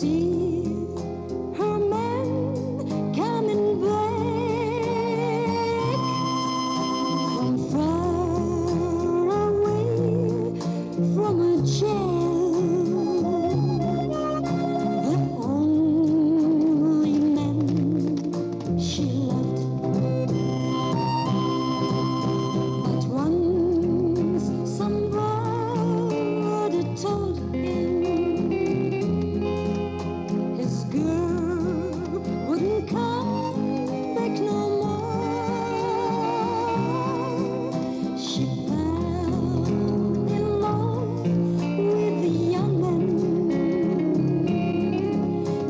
see her man coming back from far away from a jail, the only man she loved. But once somebody told him his girl wouldn't come back no more. She fell in love with the young man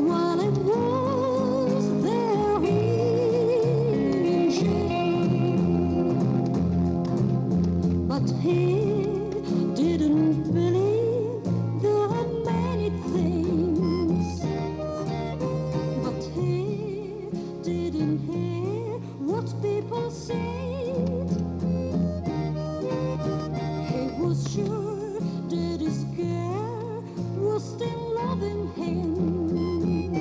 while it was there in jail. But he didn't believe there are many things. But he didn't hear what people said. He was sure that his girl was still loving him.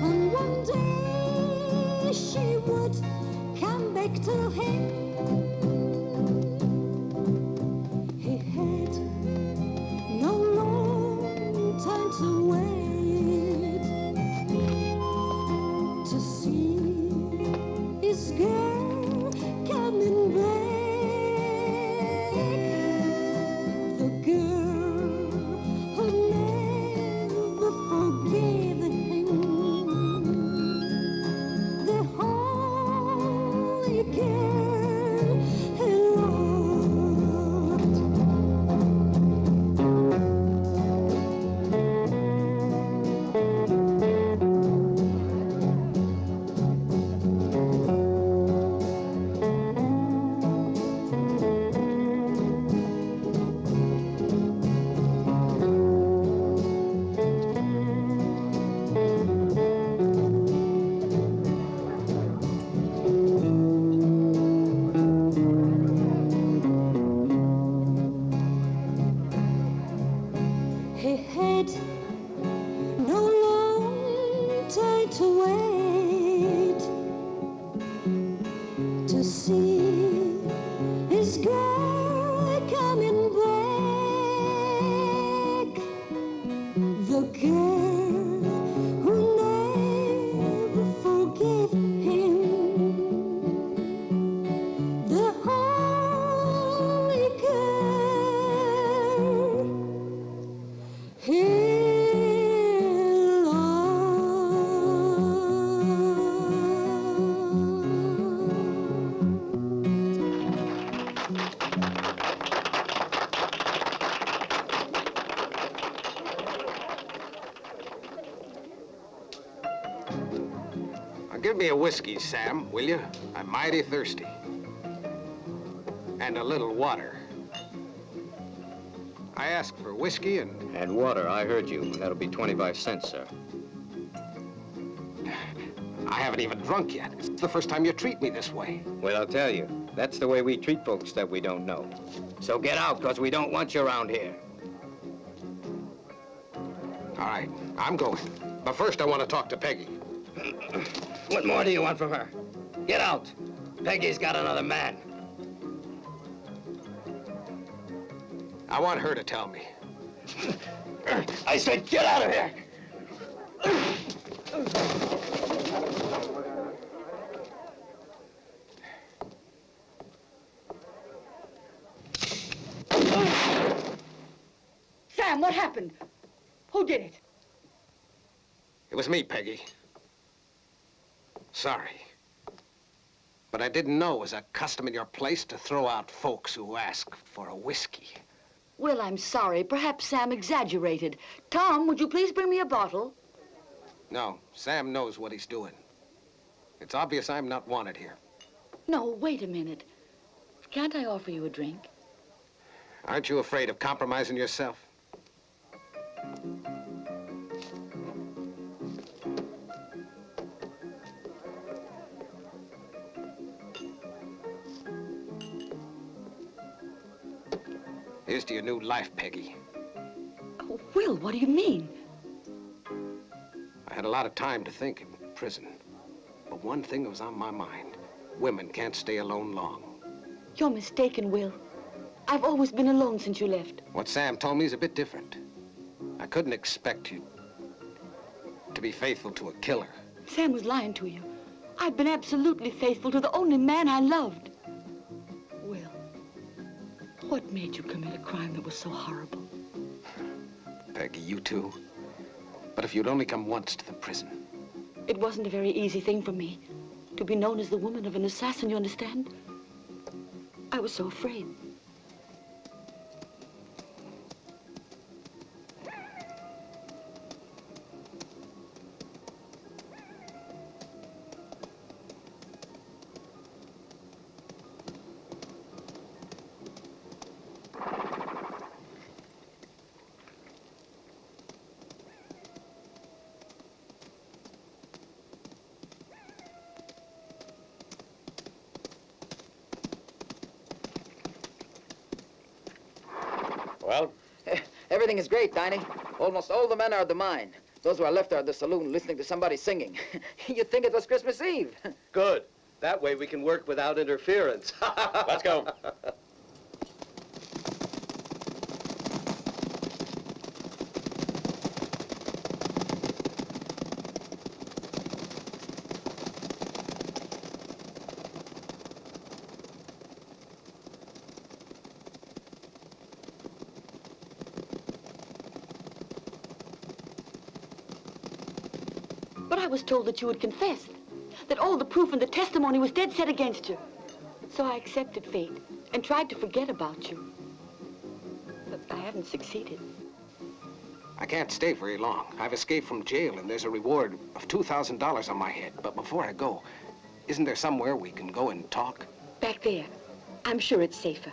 And one day she would come back to him. He had no long time to wait to see his girl coming back. The girl who never forgave him. The only girl he loved. He had no long time to wait to see his girl coming back. The girl who never forgave him. The only girl he Give me a whiskey, Sam, will you? I'm mighty thirsty. And a little water. I asked for whiskey and... And water, I heard you. That'll be 25 cents, sir. I haven't even drunk yet. It's the first time you treat me this way. Well, I'll tell you. That's the way we treat folks that we don't know. So get out, because we don't want you around here. All right, I'm going. But first I want to talk to Peggy. What more do you want from her? Get out. Peggy's got another man. I want her to tell me. I said get out of here! Sam, what happened? Who did it? It was me, Peggy. Sorry. But I didn't know it was a custom in your place to throw out folks who ask for a whiskey. Well, I'm sorry. Perhaps Sam exaggerated. Tom, would you please bring me a bottle? No, Sam knows what he's doing. It's obvious I'm not wanted here. No, wait a minute. Can't I offer you a drink? Aren't you afraid of compromising yourself? Here's to your new life, Peggy. Oh, Will, what do you mean? I had a lot of time to think in prison. But one thing was on my mind. Women can't stay alone long. You're mistaken, Will. I've always been alone since you left. What Sam told me is a bit different. I couldn't expect you to be faithful to a killer. Sam was lying to you. I've been absolutely faithful to the only man I loved. Will, what made you commit a crime that was so horrible? Peggy, you too. But if you'd only come once to the prison. It wasn't a very easy thing for me to be known as the woman of an assassin, you understand? I was so afraid. Well? Everything is great, Diney. Almost all the men are at the mine. Those who are left are at the saloon listening to somebody singing. You'd think it was Christmas Eve. Good. That way we can work without interference. Let's go. But I was told that you would confess, that all the proof and the testimony was dead set against you. So I accepted fate and tried to forget about you. But I haven't succeeded. I can't stay very long. I've escaped from jail, and there's a reward of $2,000 on my head. But before I go, isn't there somewhere we can go and talk? Back there. I'm sure it's safer.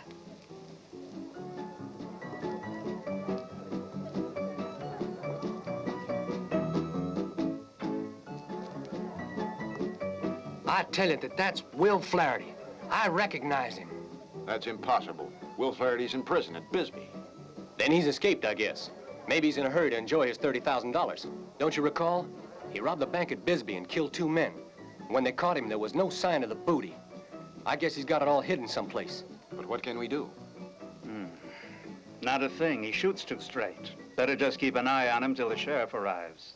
I tell you that's Will Flaherty. I recognize him. That's impossible. Will Flaherty's in prison at Bisbee. Then he's escaped, I guess. Maybe he's in a hurry to enjoy his $30,000. Don't you recall? He robbed the bank at Bisbee and killed 2 men. When they caught him, there was no sign of the booty. I guess he's got it all hidden someplace. But what can we do? Not a thing. He shoots too straight. Better just keep an eye on him till the sheriff arrives.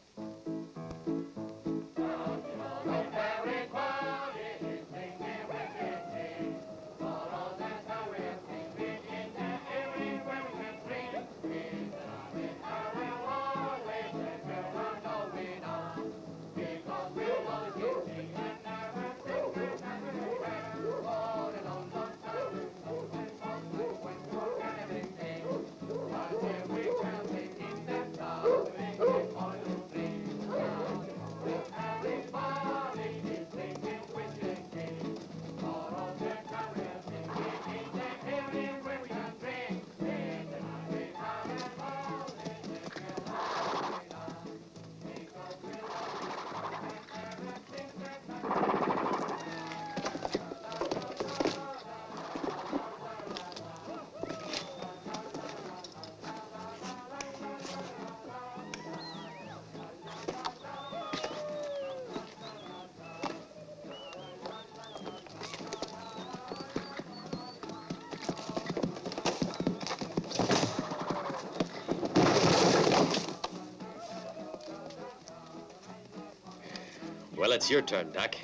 Well, it's your turn, Doc.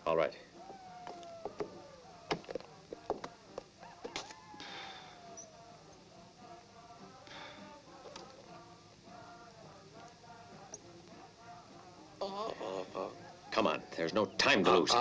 All right. Come on, there's no time to lose.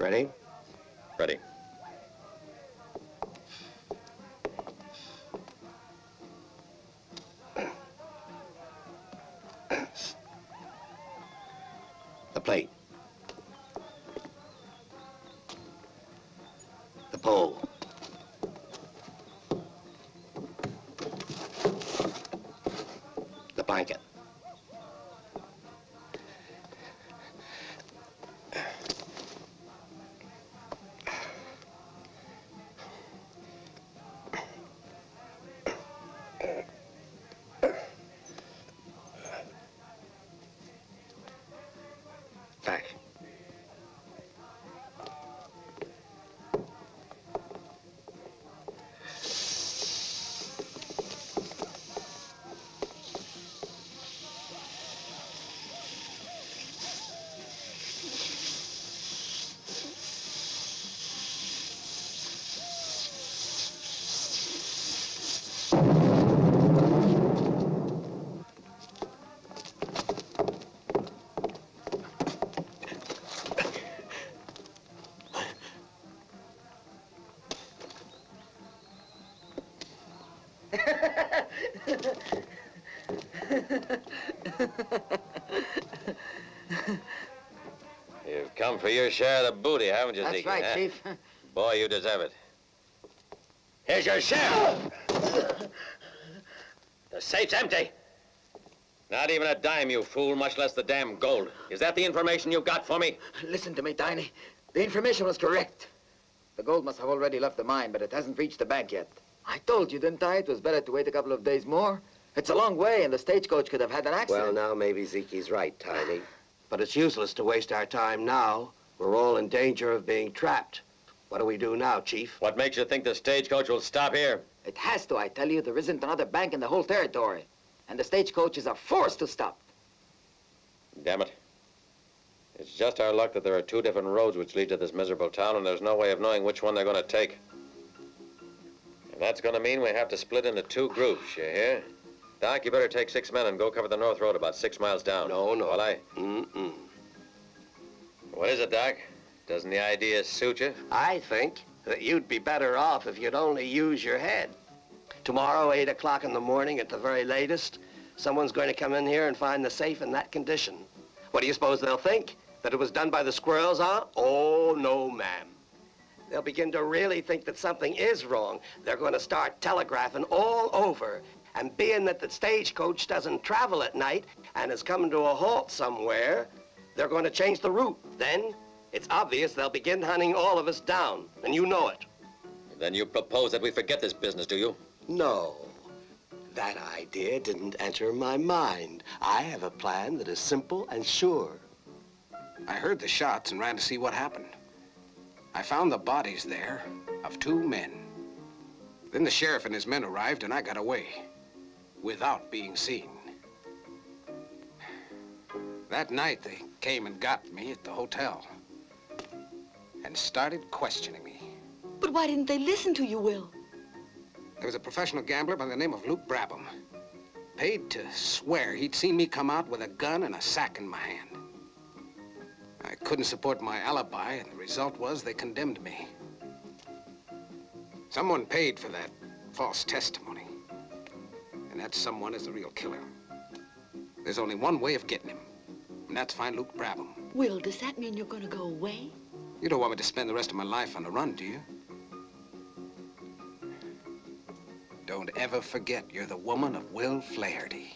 Ready? Ready. The plate. The pole. The blanket. Back. You've come for your share of the booty, haven't you, That's Zeke? right, huh? Chief. Boy, you deserve it. Here's your share. The safe's empty. Not even a dime, you fool, much less the damn gold. Is that the information you've got for me? Listen to me, Tiny. The information was correct. The gold must have already left the mine, but it hasn't reached the bank yet. I told you, didn't I? It was better to wait a couple of days more. It's a long way, and the stagecoach could have had an accident. Well, now maybe Zeke's right, Tiny. But it's useless to waste our time now. We're all in danger of being trapped. What do we do now, Chief? What makes you think the stagecoach will stop here? It has to, I tell you. There isn't another bank in the whole territory. And the stagecoaches are forced to stop. Damn it. It's just our luck that there are two different roads which lead to this miserable town, and there's no way of knowing which one they're going to take. And that's going to mean we have to split into two groups, you hear? Doc, you better take 6 men and go cover the north road about 6 miles down. No. While I... Mm-mm. What is it, Doc? Doesn't the idea suit you? I think that you'd be better off if you'd only use your head. Tomorrow, 8 o'clock in the morning at the very latest, someone's going to come in here and find the safe in that condition. What do you suppose they'll think? That it was done by the squirrels, huh? Oh, no, ma'am. They'll begin to really think that something is wrong. They're going to start telegraphing all over. And being that the stagecoach doesn't travel at night and is coming to a halt somewhere, they're going to change the route. Then, it's obvious they'll begin hunting all of us down, and you know it. Then you propose that we forget this business, do you? No, that idea didn't enter my mind. I have a plan that is simple and sure. I heard the shots and ran to see what happened. I found the bodies there of 2 men. Then the sheriff and his men arrived and I got away without being seen. That night they came and got me at the hotel and started questioning me. But why didn't they listen to you, Will? There was a professional gambler by the name of Luke Brabham. Paid to swear he'd seen me come out with a gun and a sack in my hand. I couldn't support my alibi, and the result was they condemned me. Someone paid for that false testimony. And that someone is the real killer. There's only one way of getting him, and that's find Luke Brabham. Will, does that mean you're going to go away? You don't want me to spend the rest of my life on the run, do you? Don't ever forget you're the woman of Will Flaherty.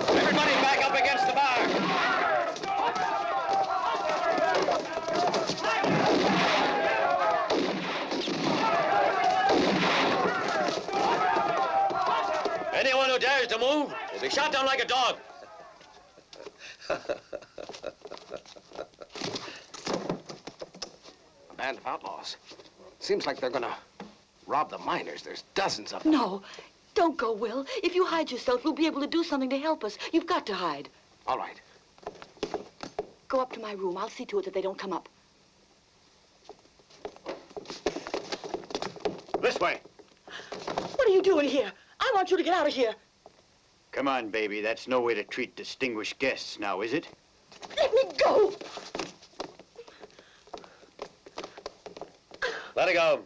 Everybody back up against the bar! Anyone who dares to move will be shot down like a dog. A band of outlaws. Seems like they're gonna rob the miners. There's dozens of them. No, don't go, Will. If you hide yourself, we'll be able to do something to help us. You've got to hide. All right. Go up to my room. I'll see to it that they don't come up. This way. What are you doing here? I want you to get out of here. Come on, baby. That's no way to treat distinguished guests now, is it? Let me go! Let it go.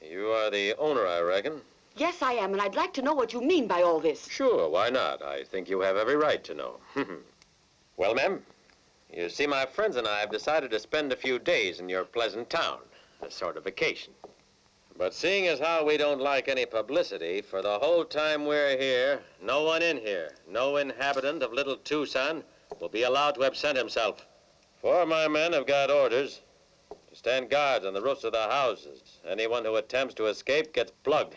You are the owner, I reckon. Yes, I am, and I'd like to know what you mean by all this. Sure, why not? I think you have every right to know. Well, ma'am, you see, my friends and I have decided to spend a few days in your pleasant town, a sort of vacation. But seeing as how we don't like any publicity, for the whole time we're here, no one in here, no inhabitant of Little Tucson will be allowed to absent himself. 4 of my men have got orders to stand guards on the roofs of the houses. Anyone who attempts to escape gets plugged.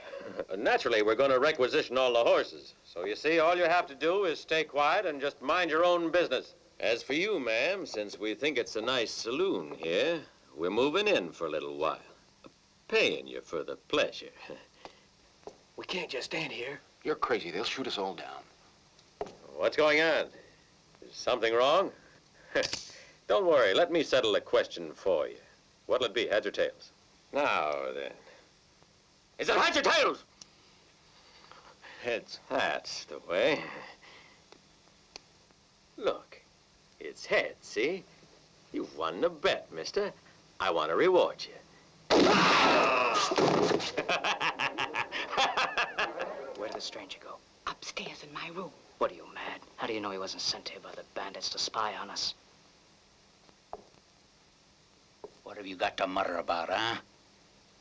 Naturally, we're going to requisition all the horses. So you see, all you have to do is stay quiet and just mind your own business. As for you, ma'am, since we think it's a nice saloon here, we're moving in for a little while. Paying you for the pleasure. We can't just stand here. You're crazy. They'll shoot us all down. What's going on? Is something wrong? Don't worry, let me settle the question for you. What'll it be, heads or tails? Now, then. Is it heads or tails? Heads. That's the way. Look, it's heads, see? You've won the bet, mister. I want to reward you. Where did the stranger go? Upstairs in my room. What are you, mad? How do you know he wasn't sent here by the bandits to spy on us? What have you got to mutter about, huh?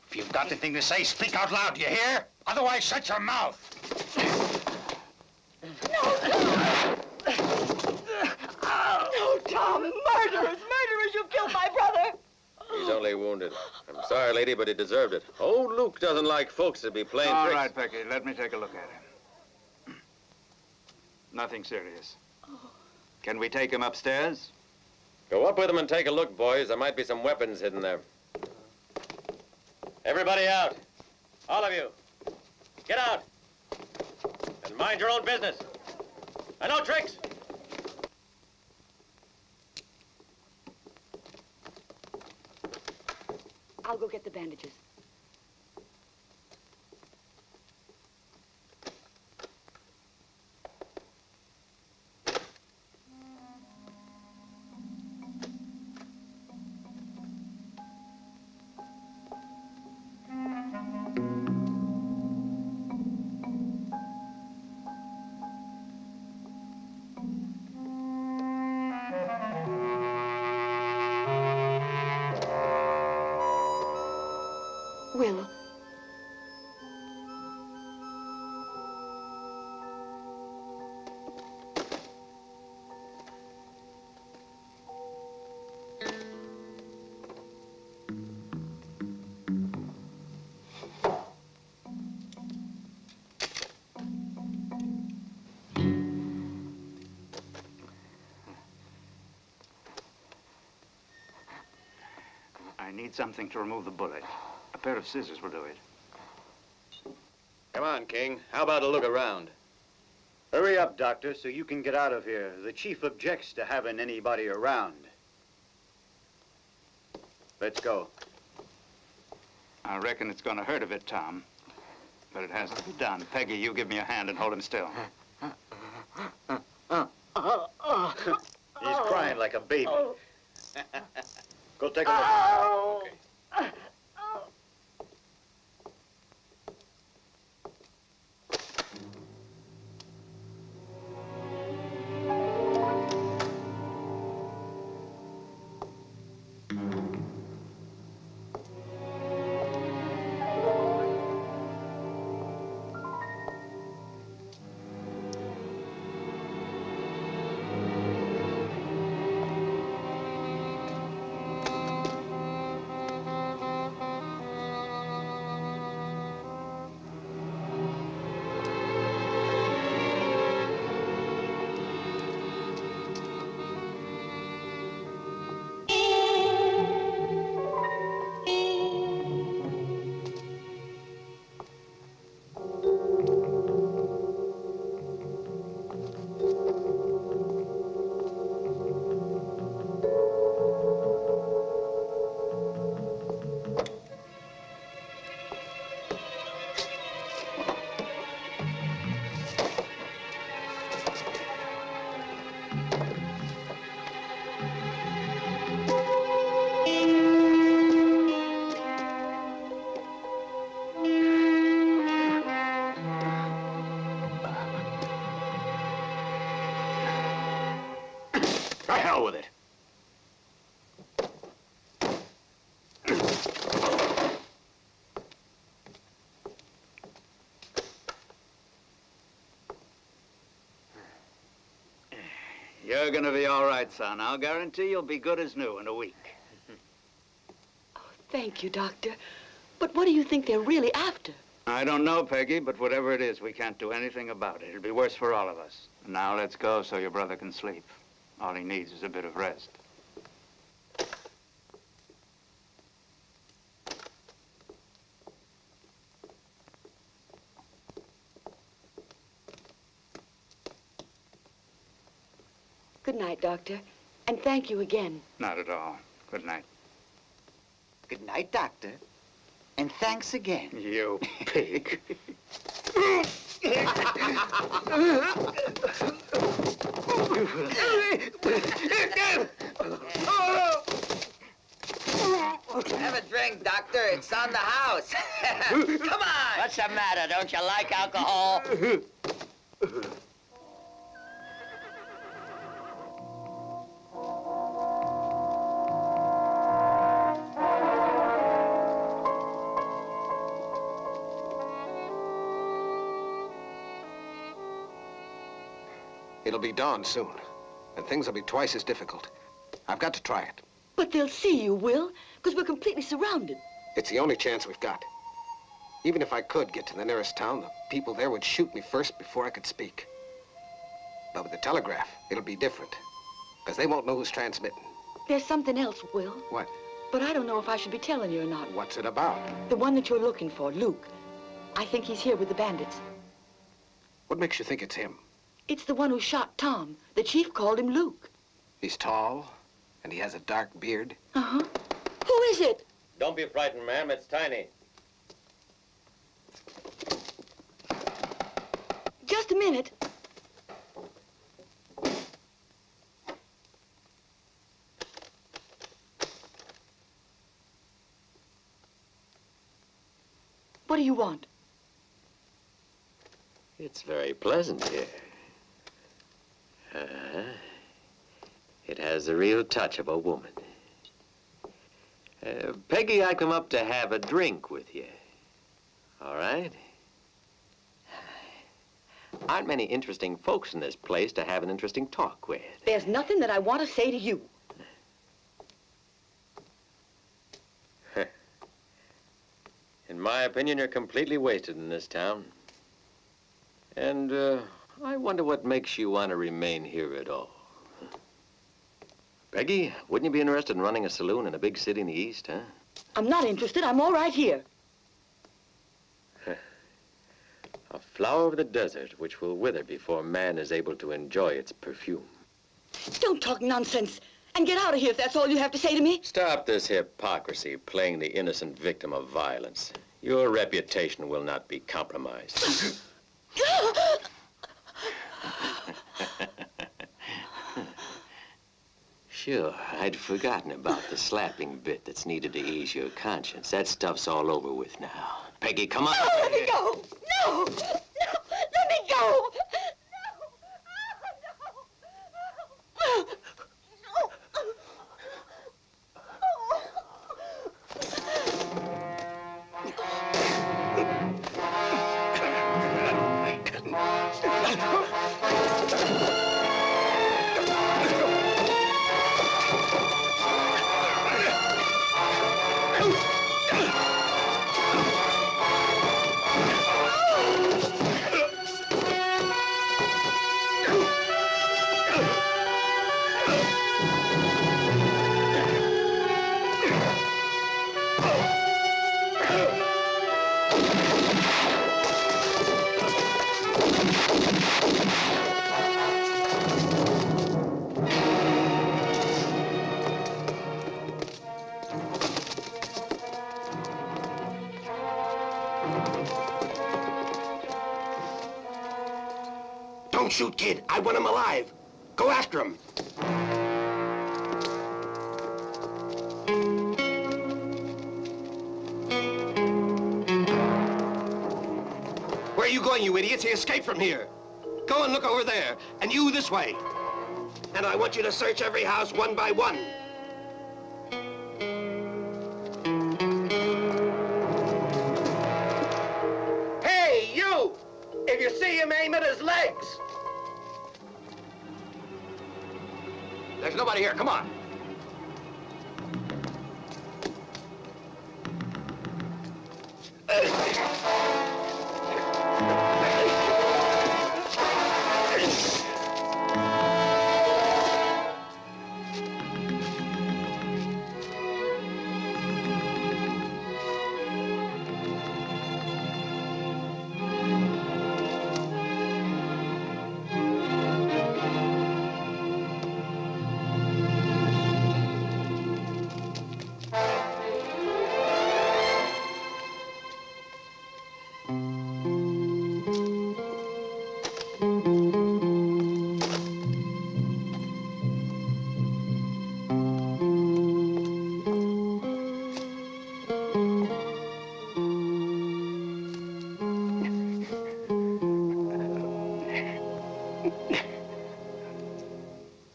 If you've got anything to say, speak out loud, do you hear? Otherwise, shut your mouth. No, Tom! Murderers! Murderers! You killed my brother! He's only wounded. I'm sorry, lady, but he deserved it. Old Luke doesn't like folks to be playing All tricks. right, Pecky, let me take a look at him. Nothing serious. Can we take him upstairs? Go up with him and take a look, boys. There might be some weapons hidden there. Everybody out. All of you. Get out. And mind your own business. And no tricks. I'll go get the bandages. Will. I need something to remove the bullet. A pair of scissors will do it. Come on, King. How about a look around? Hurry up, Doctor, so you can get out of here. The chief objects to having anybody around. Let's go. I reckon it's going to hurt a bit, Tom. But it has to be done. Peggy, you give me a hand and hold him still. He's crying like a baby. Go take a look. Okay. gonna be all right, son. I'll guarantee you'll be good as new in a week. Thank you, Doctor. But what do you think they're really after? I don't know, Peggy, but whatever it is, we can't do anything about it. It'll be worse for all of us. Now let's go so your brother can sleep. All he needs is a bit of rest. Good night, Doctor. And thank you again. Not at all. Good night. Good night, Doctor. And thanks again. You pig. Have a drink, Doctor. It's on the house. Come on. What's the matter? Don't you like alcohol? It'll be dawn soon, and things will be twice as difficult. I've got to try it. But they'll see you, Will, because we're completely surrounded. It's the only chance we've got. Even if I could get to the nearest town, the people there would shoot me first before I could speak. But with the telegraph, it'll be different, because they won't know who's transmitting. There's something else, Will. What? But I don't know if I should be telling you or not. What's it about? The one that you're looking for, Luke. I think he's here with the bandits. What makes you think it's him? It's the one who shot Tom. The chief called him Luke. He's tall, and he has a dark beard. Uh-huh. Who is it? Don't be frightened, ma'am. It's Tiny. Just a minute. What do you want? It's very pleasant here. It has the real touch of a woman. Peggy, I come up to have a drink with you. All right? Aren't many interesting folks in this place to have an interesting talk with. There's nothing that I want to say to you. In my opinion, you're completely wasted in this town. And, I wonder what makes you want to remain here at all. Peggy, wouldn't you be interested in running a saloon in a big city in the East, huh? I'm not interested. I'm all right here. A flower of the desert which will wither before man is able to enjoy its perfume. Don't talk nonsense. And get out of here if that's all you have to say to me. Stop this hypocrisy, playing the innocent victim of violence. Your reputation will not be compromised. Sure, I'd forgotten about the slapping bit that's needed to ease your conscience. That stuff's all over with now. Peggy, come on. No, let me go. No, no, let me go. Don't shoot, kid. I want him alive. Go after him. Where are you going, you idiots? He escaped from here. Go and look over there, and you this way. And I want you to search every house one by one. Hey, you! If you see him, aim at his legs. There's nobody here. Come on.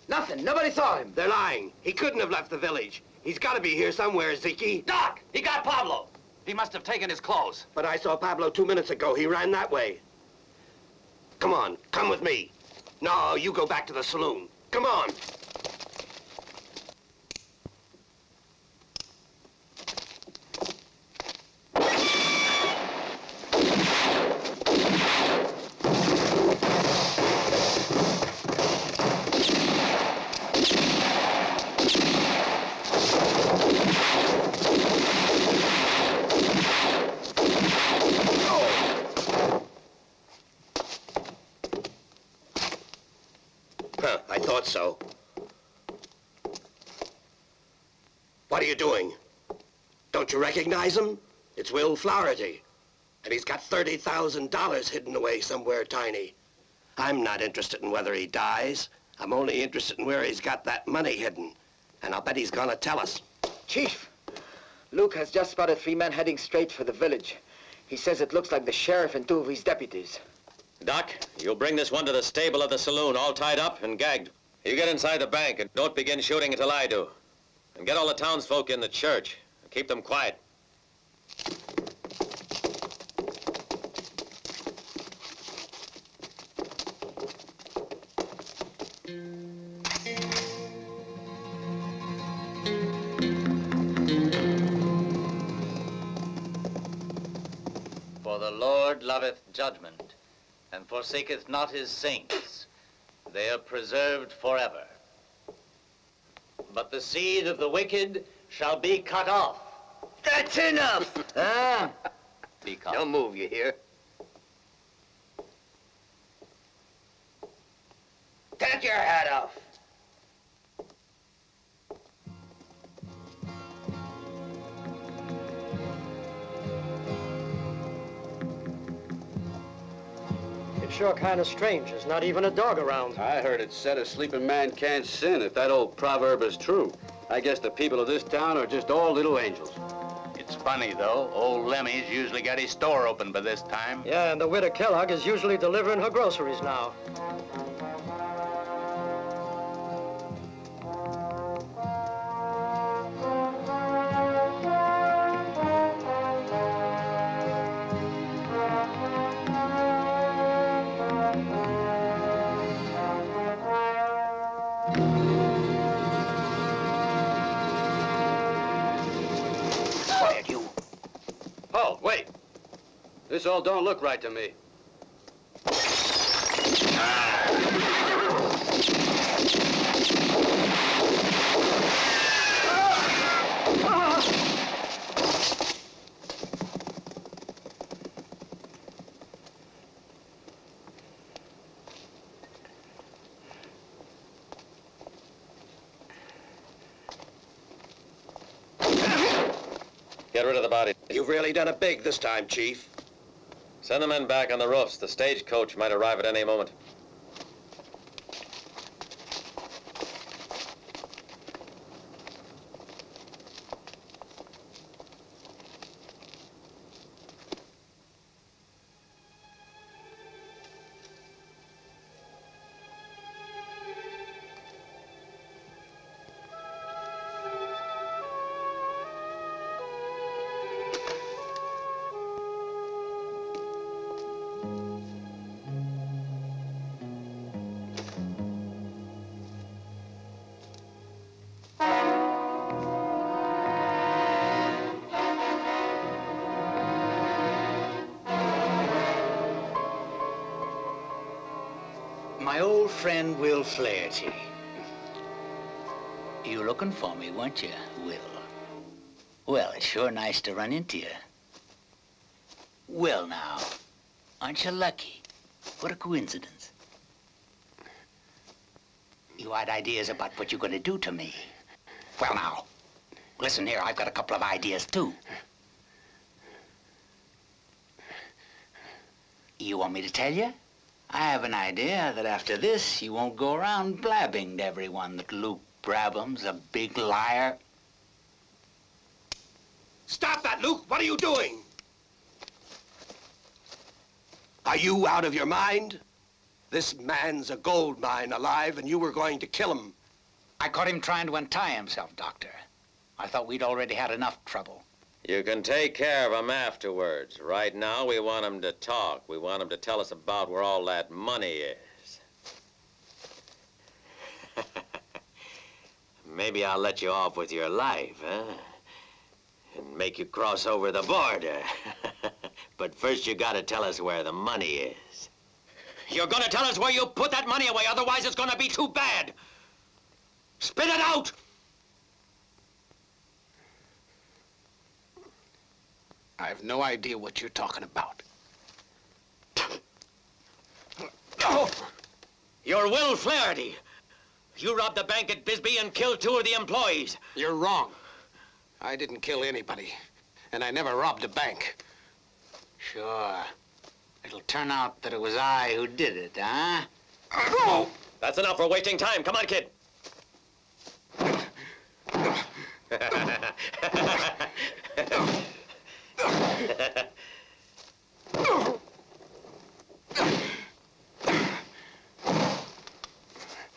Nothing. Nobody saw him. They're lying. He couldn't have left the village. He's got to be here somewhere, Ziki. Doc, he got Pablo. He must have taken his clothes. But I saw Pablo 2 minutes ago. He ran that way. Come on, come with me. No, you go back to the saloon. Come on. I thought so. What are you doing? Don't you recognize him? It's Will Flaherty. And he's got $30,000 hidden away somewhere tiny. I'm not interested in whether he dies. I'm only interested in where he's got that money hidden. And I'll bet he's gonna tell us. Chief, Luke has just spotted 3 men heading straight for the village. He says it looks like the sheriff and 2 of his deputies. Doc, you'll bring this one to the stable of the saloon, all tied up and gagged. You get inside the bank and don't begin shooting until I do. And get all the townsfolk in the church. And keep them quiet. For the Lord loveth judgment, and forsaketh not his saints. They are preserved forever. But the seed of the wicked shall be cut off. That's enough! Be calm. Don't move, you hear? Take your hat off. It's sure kind of strange. There's not even a dog around. I heard it said a sleeping man can't sin. If that old proverb is true, I guess the people of this town are just all little angels. It's funny, though. Old Lemmy's usually got his store open by this time. Yeah, and the widow Kellogg is usually delivering her groceries now. Oh, wait. This all don't look right to me. Get rid of the body. You've really done it big this time, Chief. Send the men back on the roofs. The stagecoach might arrive at any moment. my old friend Will Flaherty. You looking for me, weren't you, Will? Well, it's sure nice to run into you. Will, now, aren't you lucky? What a coincidence. You had ideas about what you're going to do to me. Well, now, listen here, I've got a couple of ideas, too. You want me to tell you? I have an idea that after this, you won't go around blabbing to everyone that Luke Brabham's a big liar. Stop that, Luke! What are you doing? Are you out of your mind? This man's a gold mine alive, and you were going to kill him. I caught him trying to untie himself, Doctor. I thought we'd already had enough trouble. You can take care of him afterwards. Right now, we want him to talk. We want him to tell us about where all that money is. Maybe I'll let you off with your life, huh? And make you cross over the border. But first, you gotta tell us where the money is. You're gonna tell us where you put that money away, otherwise it's gonna be too bad. Spit it out! I have no idea what you're talking about. Oh! You're Will Flaherty. You robbed the bank at Bisbee and killed 2 of the employees. You're wrong. I didn't kill anybody, and I never robbed a bank. Sure. It'll turn out that it was I who did it, huh? Oh! That's enough. We're wasting time. Come on, kid.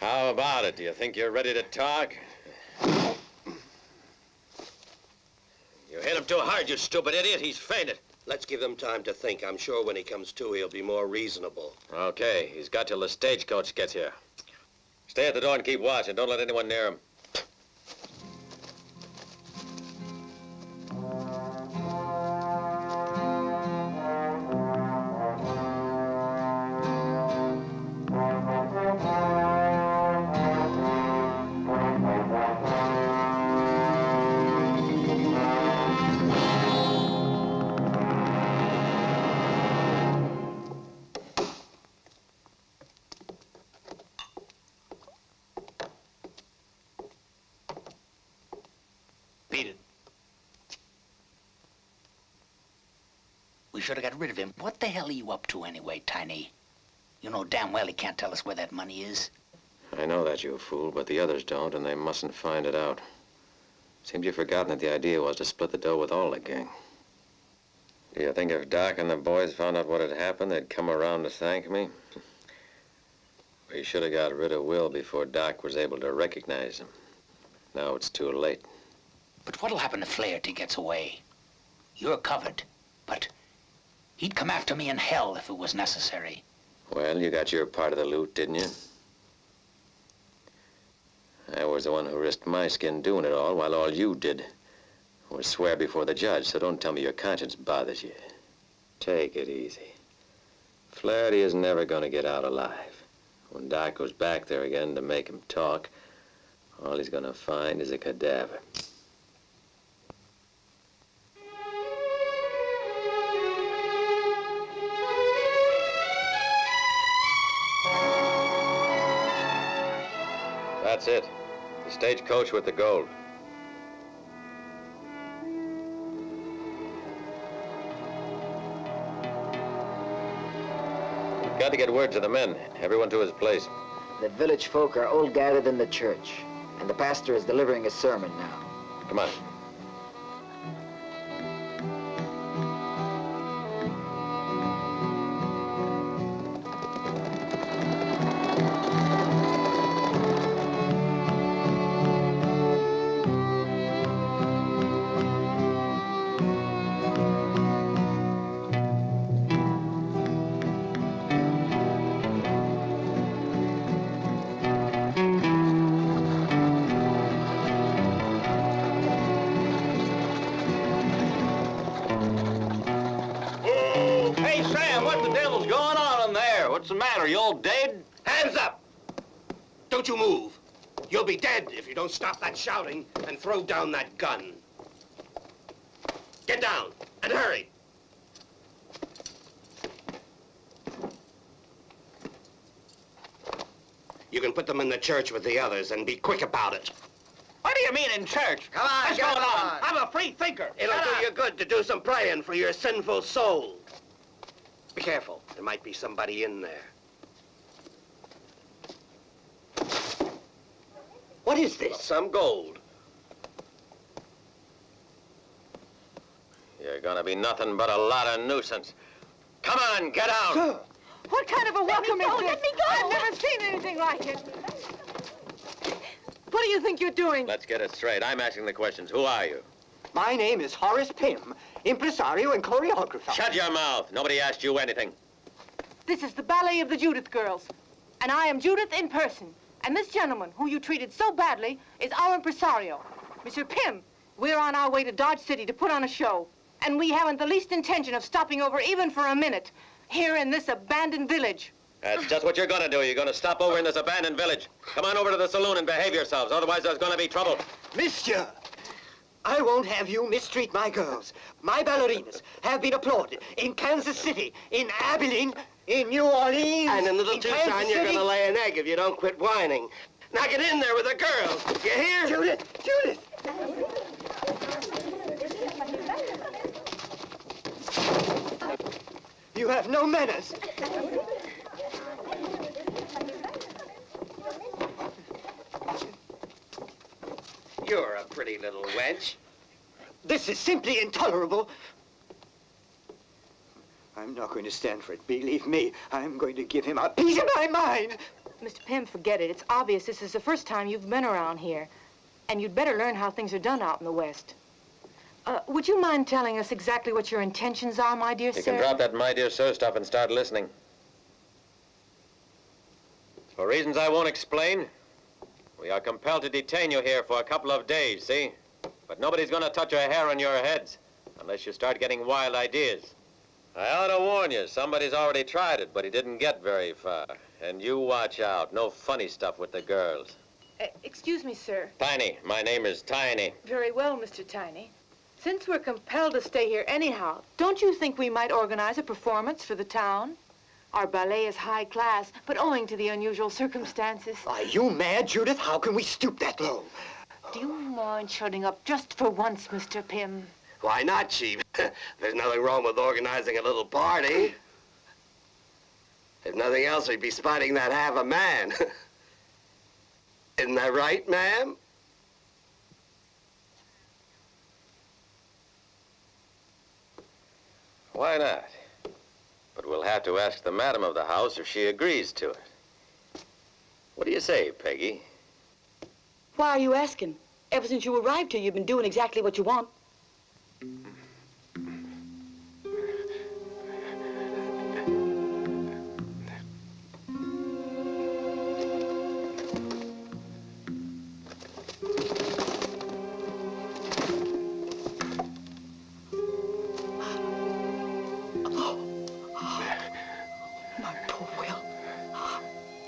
How about it? Do you think you're ready to talk? You hit him too hard, you stupid idiot. He's fainted. Let's give him time to think. I'm sure when he comes to, he'll be more reasonable. Okay, he's got till the stagecoach gets here. Stay at the door and keep watch, and don't let anyone near him. We should have got rid of him. What the hell are you up to anyway, Tiny? You know damn well he can't tell us where that money is. I know that, you fool, but the others don't, and they mustn't find it out. Seems you've forgotten that the idea was to split the dough with all the gang. Do you think if Doc and the boys found out what had happened, they'd come around to thank me? We should have got rid of Will before Doc was able to recognize him. Now it's too late. But what'll happen if Flaherty gets away? You're covered, but he'd come after me in hell if it was necessary. Well, you got your part of the loot, didn't you? I was the one who risked my skin doing it all, while all you did was swear before the judge, so don't tell me your conscience bothers you. Take it easy. Flaherty is never going to get out alive. When Doc goes back there again to make him talk, all he's going to find is a cadaver. That's it. The stagecoach with the gold. Got to get word to the men. Everyone to his place. The village folk are all gathered in the church, and the pastor is delivering a sermon now. Come on. Hey, Sam, what the devil's going on in there? What's the matter? You all dead? Hey! Hands up! Don't you move. You'll be dead if you don't stop that shouting and throw down that gun. Get down, and hurry. You can put them in the church with the others and be quick about it. What do you mean in church? Come on, What's get going on? on. I'm a free thinker. It'll Shut do up. you good to do some praying for your sinful soul. Be careful. There might be somebody in there. What is this? Some gold. You're gonna be nothing but a lot of nuisance. Come on, get out! Sir, what kind of a welcome is this? Let me go! I've never seen anything like it. What do you think you're doing? Let's get it straight. I'm asking the questions. Who are you? My name is Horace Pym, impresario and choreographer. Shut your mouth. Nobody asked you anything. This is the ballet of the Judith girls. And I am Judith in person. And this gentleman, who you treated so badly, is our impresario. Mr. Pym, we're on our way to Dodge City to put on a show. And we haven't the least intention of stopping over even for a minute here in this abandoned village. That's just what you're gonna do. You're gonna stop over in this abandoned village. Come on over to the saloon and behave yourselves. Otherwise, there's gonna be trouble. Monsieur, I won't have you mistreat my girls. My ballerinas have been applauded in Kansas City, in Abilene, in New Orleans. And in Little in Tucson, Kansas you're City. gonna lay an egg if you don't quit whining. Now get in there with the girls. You hear? Judith! Judith! You have no manners. You're a pretty little wench. This is simply intolerable. I'm not going to stand for it, believe me. I'm going to give him a piece of my mind. Mr. Pym, forget it. It's obvious this is the first time you've been around here. And you'd better learn how things are done out in the West. Would you mind telling us exactly what your intentions are, my dear You sir? can drop that "my dear sir" stuff and start listening. For reasons I won't explain, we are compelled to detain you here for a couple of days, see? But nobody's gonna touch a hair on your heads unless you start getting wild ideas. I ought to warn you, somebody's already tried it, but he didn't get very far. And you watch out. No funny stuff with the girls. Excuse me, sir. Tiny. My name is Tiny. Very well, Mr. Tiny. Since we're compelled to stay here anyhow, don't you think we might organize a performance for the town? Our ballet is high class, but owing to the unusual circumstances. Are you mad, Judith? How can we stoop that low? Do you mind shutting up just for once, Mr. Pym? Why not, Chief? There's nothing wrong with organizing a little party. If nothing else, we'd be spotting that half a man. Isn't that right, ma'am? Why not? But we'll have to ask the madam of the house if she agrees to it. What do you say, Peggy? Why are you asking? Ever since you arrived here, you've been doing exactly what you want.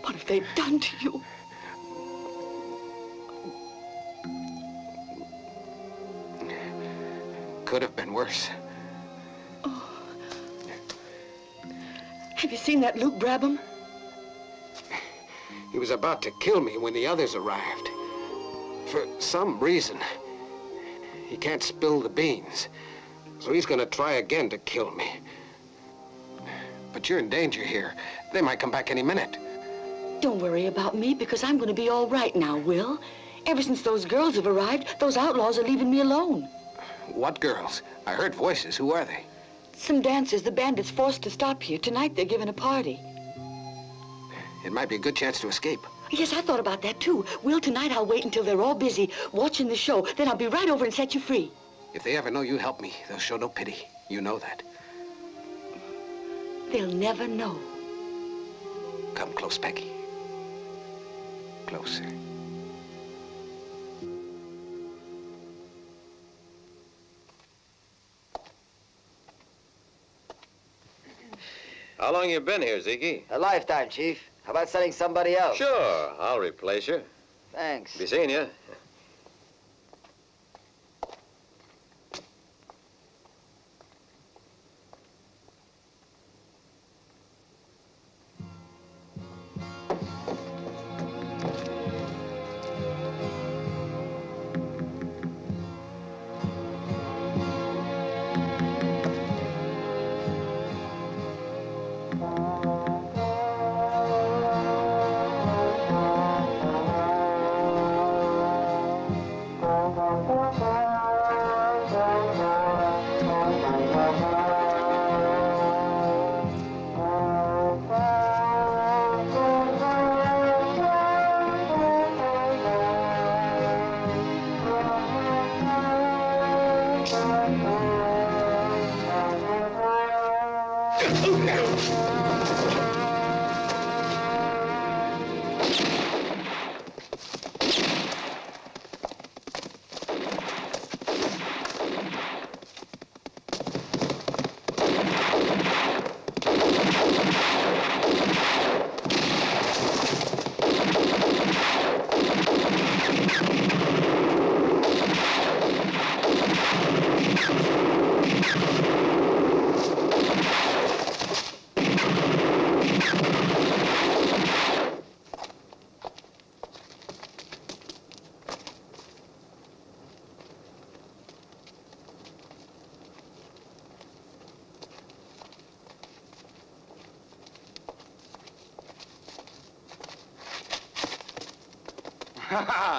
What have they done to you? Could have been worse. Have you seen that Luke Brabham? He was about to kill me when the others arrived. For some reason, he can't spill the beans. So he's gonna try again to kill me. But you're in danger here. They might come back any minute. Don't worry about me, because I'm going to be all right now, Will. Ever since those girls have arrived, those outlaws are leaving me alone. What girls? I heard voices. Who are they? Some dancers the bandits forced to stop here. Tonight they're giving a party. It might be a good chance to escape. Yes, I thought about that, too. Will, tonight I'll wait until they're all busy watching the show. Then I'll be right over and set you free. If they ever know you helped me, they'll show no pity. You know that. They'll never know. Come close, Peggy. Closer. How long you been here, Ziggy? A lifetime, Chief. How about sending somebody else? Sure, I'll replace you. Thanks. Be seeing you.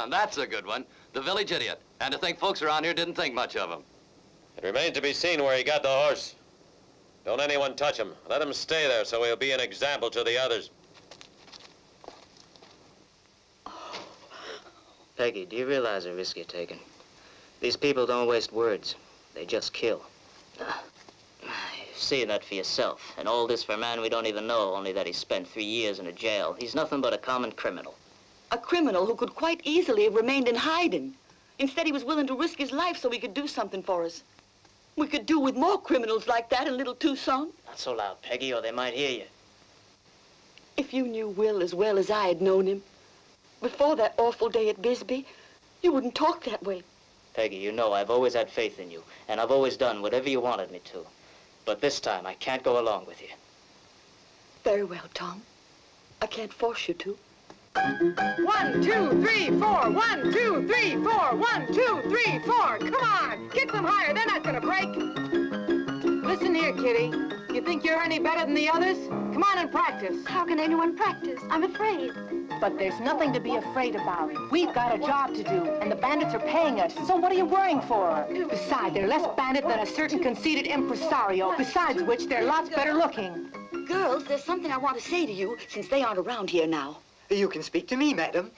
That's a good one. The village idiot. And to think folks around here didn't think much of him. It remains to be seen where he got the horse. Don't anyone touch him. Let him stay there so he'll be an example to the others. Peggy, do you realize the risk you're taking? These people don't waste words. They just kill. See that for yourself. And all this for a man we don't even know, only that he spent 3 years in a jail. He's nothing but a common criminal. A criminal who could quite easily have remained in hiding. Instead, he was willing to risk his life so he could do something for us. We could do with more criminals like that in Little Tucson. Not so loud, Peggy, or they might hear you. If you knew Will as well as I had known him, before that awful day at Bisbee, you wouldn't talk that way. Peggy, you know I've always had faith in you, and I've always done whatever you wanted me to. But this time, I can't go along with you. Very well, Tom. I can't force you to. 1, 2, 3, 4. 1, 2, 3, 4. 1, 2, 3, 4. Come on, get them higher. They're not gonna break. Listen here, Kitty. You think you're any better than the others? Come on and practice. How can anyone practice? I'm afraid. But there's nothing to be afraid about. We've got a job to do, and the bandits are paying us. So what are you worrying for? Besides, they're less bandit than a certain conceited impresario. Besides which, they're lots better looking. Girls, there's something I want to say to you, since they aren't around here now. You can speak to me, madam.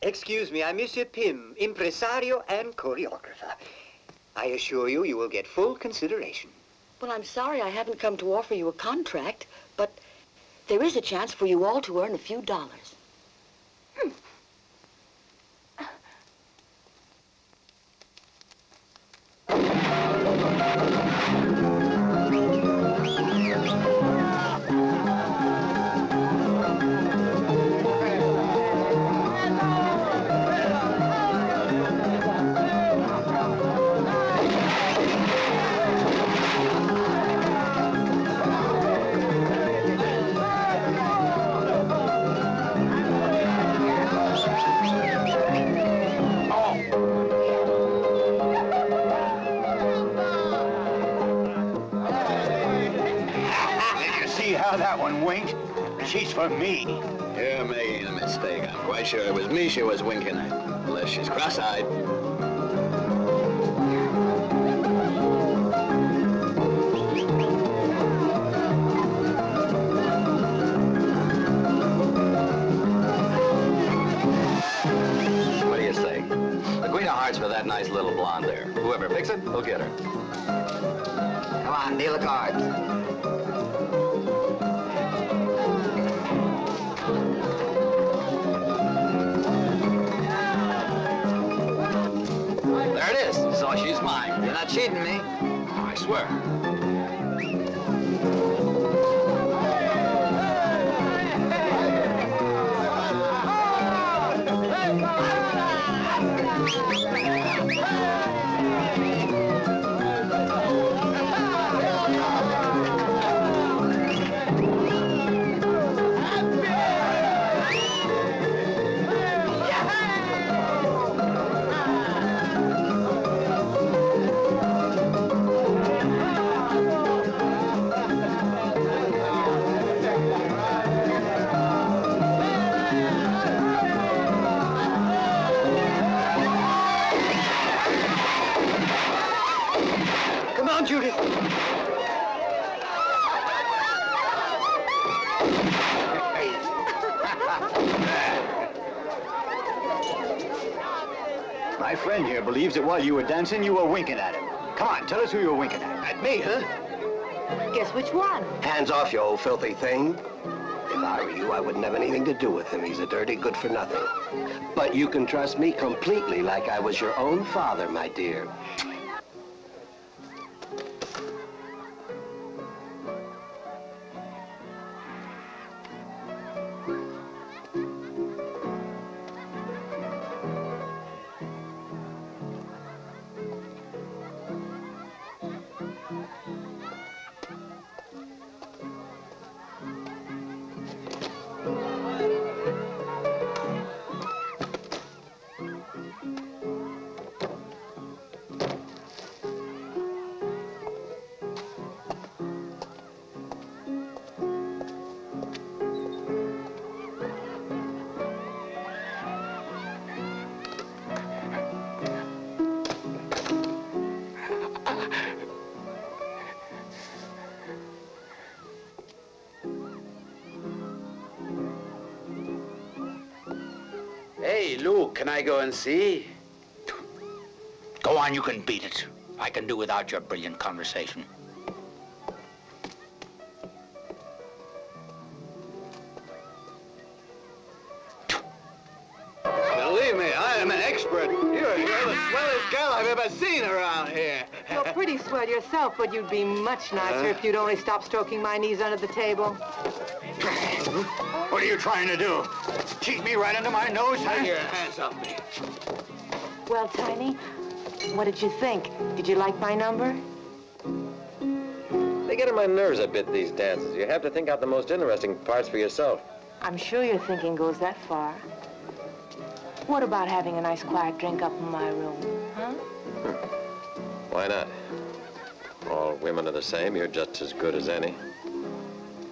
Excuse me, I'm Monsieur Pym, impresario and choreographer. I assure you, you will get full consideration. Well, I'm sorry I haven't come to offer you a contract, but there is a chance for you all to earn a few dollars. That one winked. She's for me. You're making a mistake. I'm quite sure it was me she was winking at, unless she's cross-eyed. What do you say? The Queen of Hearts for that nice little blonde there. Whoever picks it, will get her. Come on, deal the cards. There it is. So she's mine. You're not cheating me. I swear. on, Judith. My friend here believes that while you were dancing, you were winking at him. Come on, tell us who you were winking at. At me, huh? Guess which one? Hands off, you old filthy thing. If I were you, I wouldn't have anything to do with him. He's a dirty good-for-nothing. But you can trust me completely like I was your own father, my dear. Hey, Luke, can I go and see? Go on, you can beat it. I can do without your brilliant conversation. Believe me, I am an expert. You're the swellest gal I've ever seen around here. You're pretty swell yourself, but you'd be much nicer if you'd only stop stroking my knees under the table. What are you trying to do? Cheat me right under my nose, huh? Take your hands off me. Well, Tiny, what did you think? Did you like my number? They get on my nerves a bit, these dances. You have to think out the most interesting parts for yourself. I'm sure your thinking goes that far. What about having a nice quiet drink up in my room, huh? Why not? All women are the same. You're just as good as any.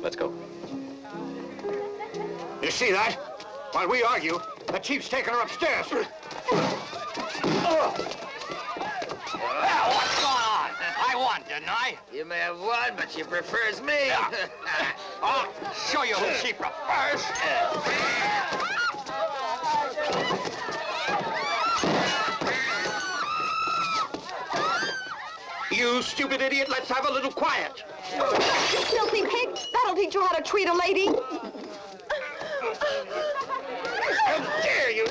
Let's go. You see that? While we argue, the chief's taking her upstairs. What's going on? I won, didn't I? You may have won, but she prefers me. I'll show you who she prefers. You stupid idiot, let's have a little quiet. You filthy pig! That'll teach you how to treat a lady! How dare you!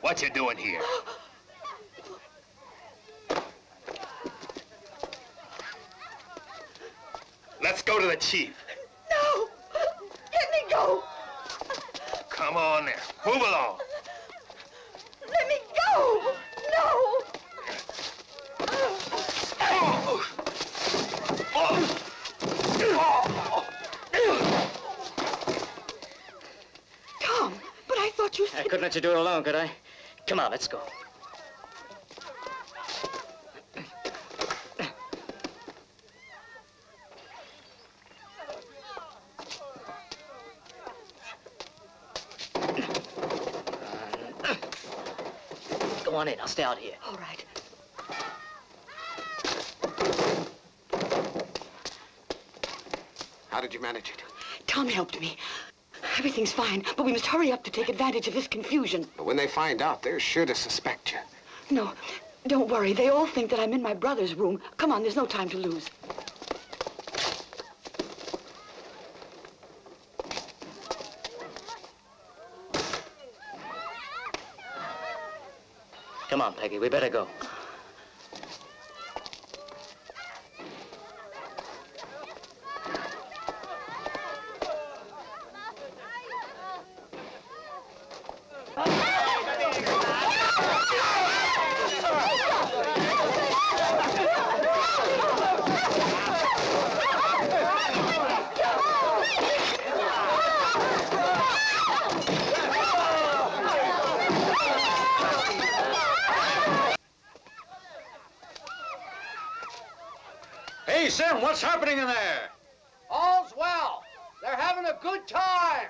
What you doing here? Let's go to the chief. No! Let me go! Come on there. Move along. Let me go! No! Tom, but I thought you said... I couldn't let you do it alone, could I? Come on, let's go. Go on in, I'll stay out here. All right. How did you manage it? Tom helped me. Everything's fine, but we must hurry up to take advantage of this confusion. But when they find out, they're sure to suspect you. No, don't worry. They all think that I'm in my brother's room. Come on, there's no time to lose. Come on, Peggy, we better go. Hey, Sim, what's happening in there? All's well. They're having a good time.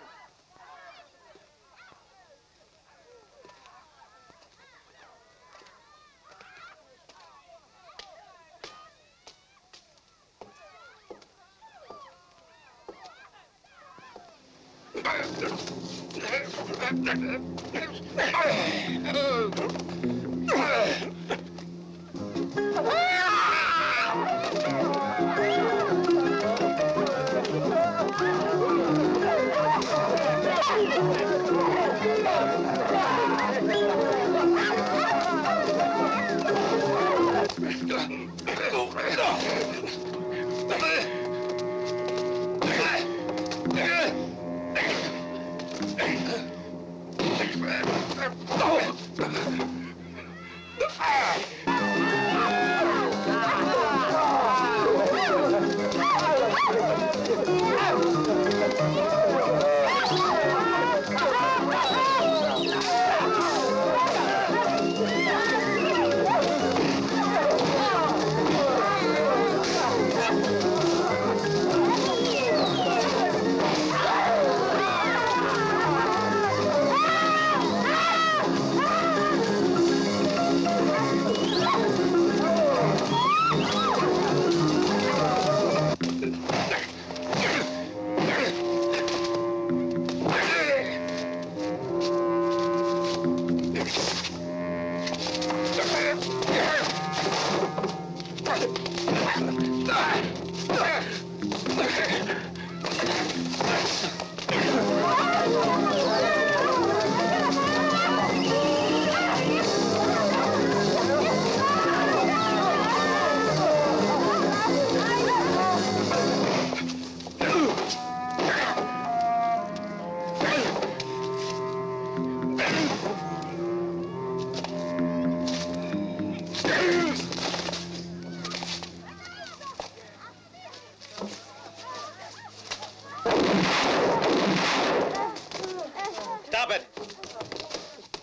Stop it!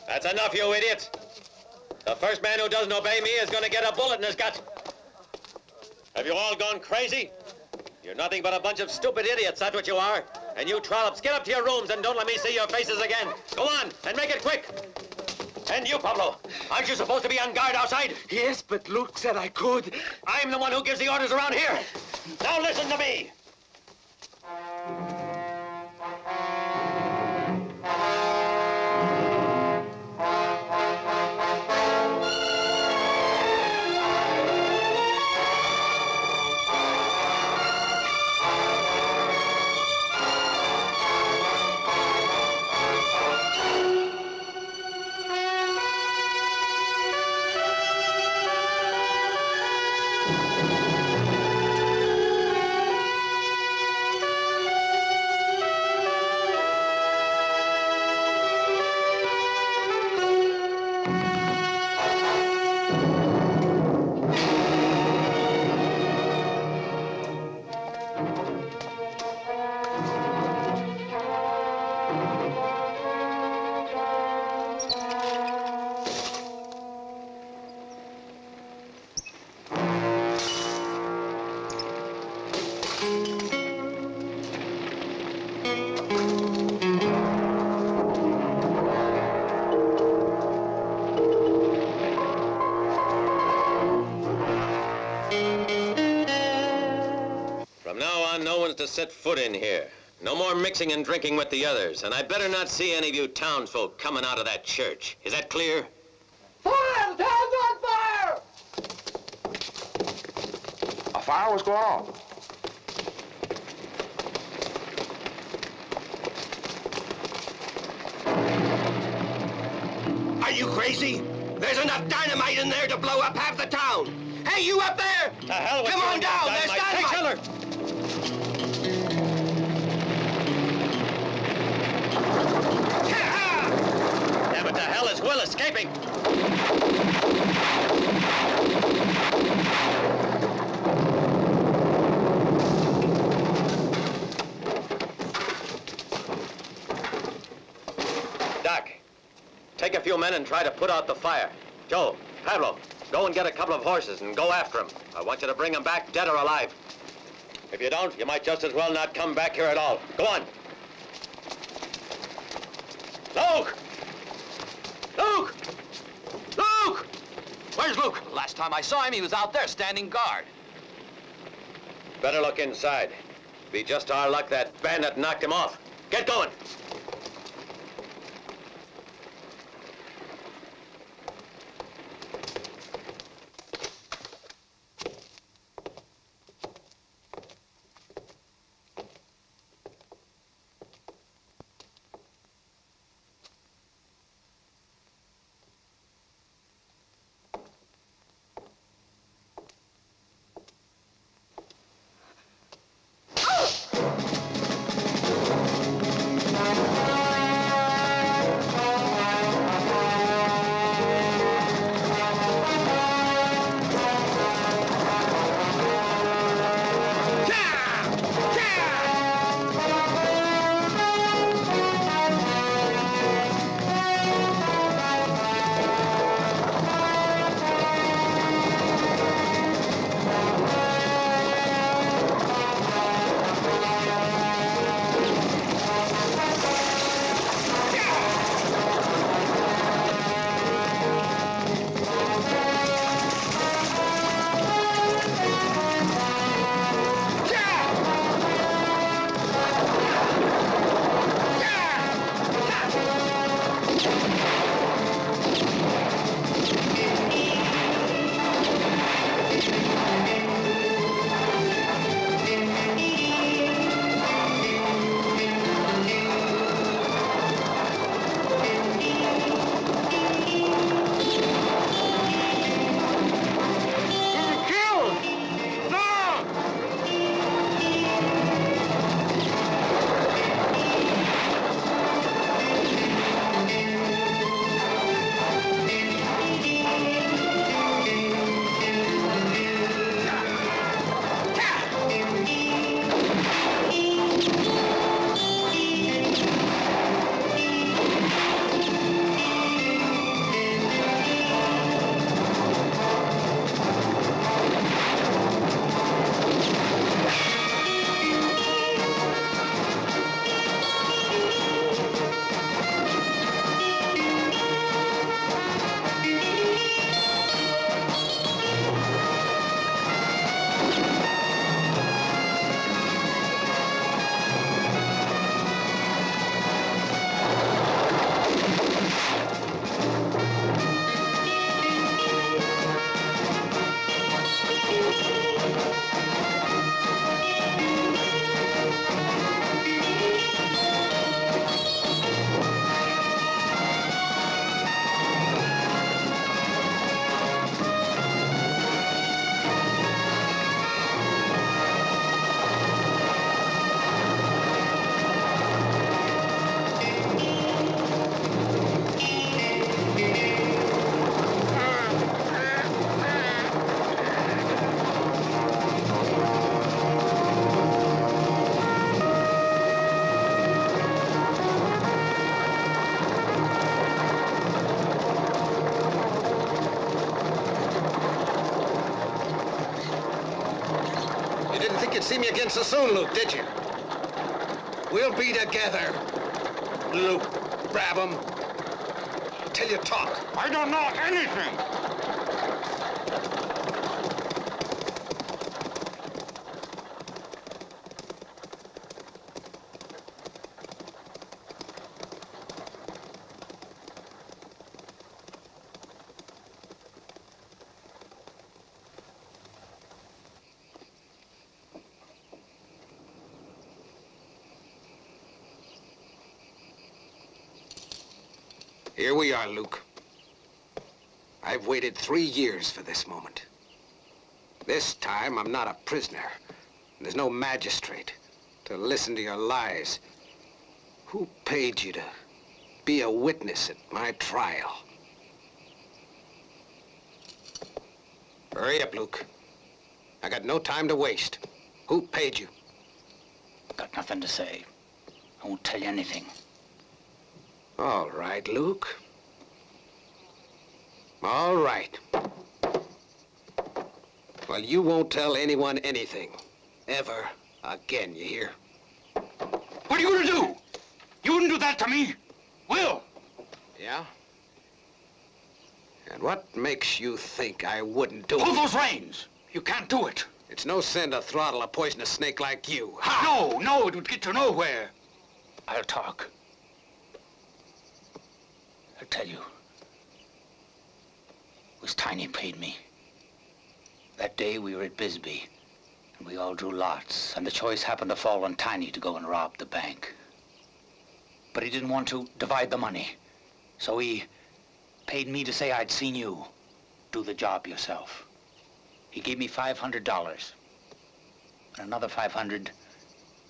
That's enough, you idiots. The first man who doesn't obey me is going to get a bullet in his gut. Have you all gone crazy? You're nothing but a bunch of stupid idiots, that's what you are. And you trollops, get up to your rooms and don't let me see your faces again. Go on, and make it quick. And you, Pablo, aren't you supposed to be on guard outside? Yes, but Luke said I could. I'm the one who gives the orders around here. Now listen to me. From now on, no one's to set foot in here. No more mixing and drinking with the others, and I better not see any of you townsfolk coming out of that church. Is that clear? Fire! The town's on fire! A fire? What's going on? Are you crazy? There's enough dynamite in there to blow up half the town. Hey, you up there! The hell with Come you on and your down, there's dynamite. Take dynamite! Damn it, the hell is Will escaping? Doc, take a few men and try to put out the fire. Joe, Pablo, go and get a couple of horses and go after him. I want you to bring them back dead or alive. If you don't, you might just as well not come back here at all. Go on. Luke! Luke! Luke! Where's Luke? Last time I saw him, he was out there standing guard. Better look inside. Be just our luck that bandit knocked him off. Get going. You'd see me again so soon, Luke, did you? We'll be together, Luke Brabham, till you talk. I don't know anything. Here we are, Luke. I've waited 3 years for this moment. This time, I'm not a prisoner. There's no magistrate to listen to your lies. Who paid you to be a witness at my trial? Hurry up, Luke. I got no time to waste. Who paid you? Got nothing to say. I won't tell you anything. All right, Luke. All right. Well, you won't tell anyone anything. Ever again, you hear? What are you gonna do? You wouldn't do that to me. Will? Yeah? And what makes you think I wouldn't do it? Pull those reins. You can't do it. It's no sin to throttle a poisonous snake like you. No, no, it would get you nowhere. I'll talk. I'll tell you. It was Tiny paid me. That day we were at Bisbee, and we all drew lots, and the choice happened to fall on Tiny to go and rob the bank. But he didn't want to divide the money, so he paid me to say I'd seen you do the job yourself. He gave me $500, and another $500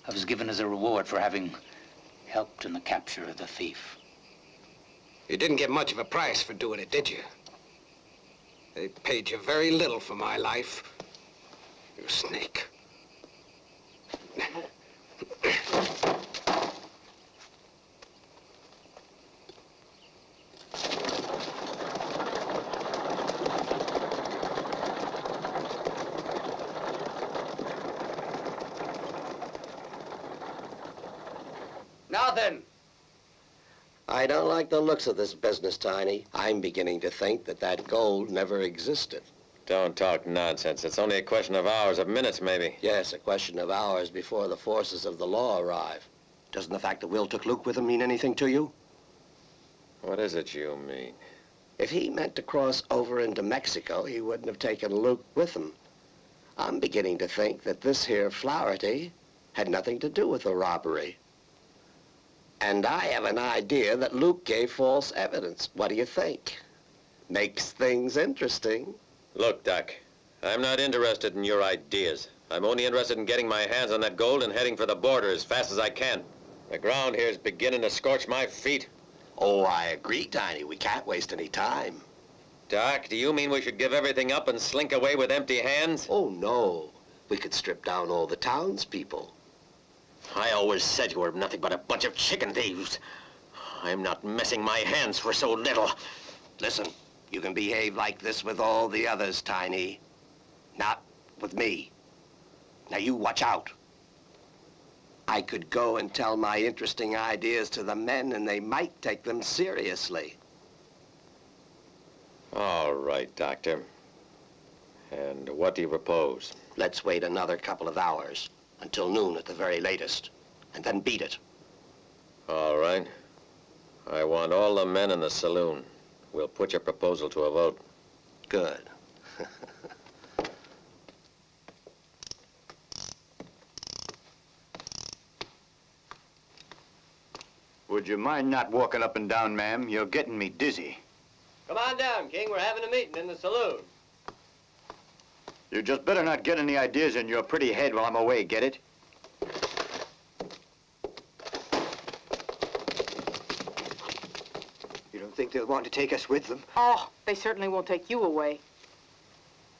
I was given as a reward for having helped in the capture of the thief. You didn't get much of a price for doing it, did you? They paid you very little for my life. You snake. Now then. I don't like the looks of this business, Tiny. I'm beginning to think that that gold never existed. Don't talk nonsense. It's only a question of hours, of minutes, maybe. Yes, a question of hours before the forces of the law arrive. Doesn't the fact that Will took Luke with him mean anything to you? What is it you mean? If he meant to cross over into Mexico, he wouldn't have taken Luke with him. I'm beginning to think that this here Flaherty had nothing to do with the robbery. And I have an idea that Luke gave false evidence. What do you think? Makes things interesting. Look, Doc, I'm not interested in your ideas. I'm only interested in getting my hands on that gold and heading for the border as fast as I can. The ground here is beginning to scorch my feet. Oh, I agree, Tiny. We can't waste any time. Doc, do you mean we should give everything up and slink away with empty hands? Oh, no. We could strip down all the townspeople. I always said you were nothing but a bunch of chicken thieves. I'm not messing my hands for so little. Listen, you can behave like this with all the others, Tiny. Not with me. Now you watch out. I could go and tell my interesting ideas to the men and they might take them seriously. All right, Doctor. And what do you propose? Let's wait another couple of hours. Until noon at the very latest, and then beat it. All right. I want all the men in the saloon. We'll put your proposal to a vote. Good. Would you mind not walking up and down, ma'am? You're getting me dizzy. Come on down, King. We're having a meeting in the saloon. You just better not get any ideas in your pretty head while I'm away, get it? You don't think they'll want to take us with them? Oh, they certainly won't take you away.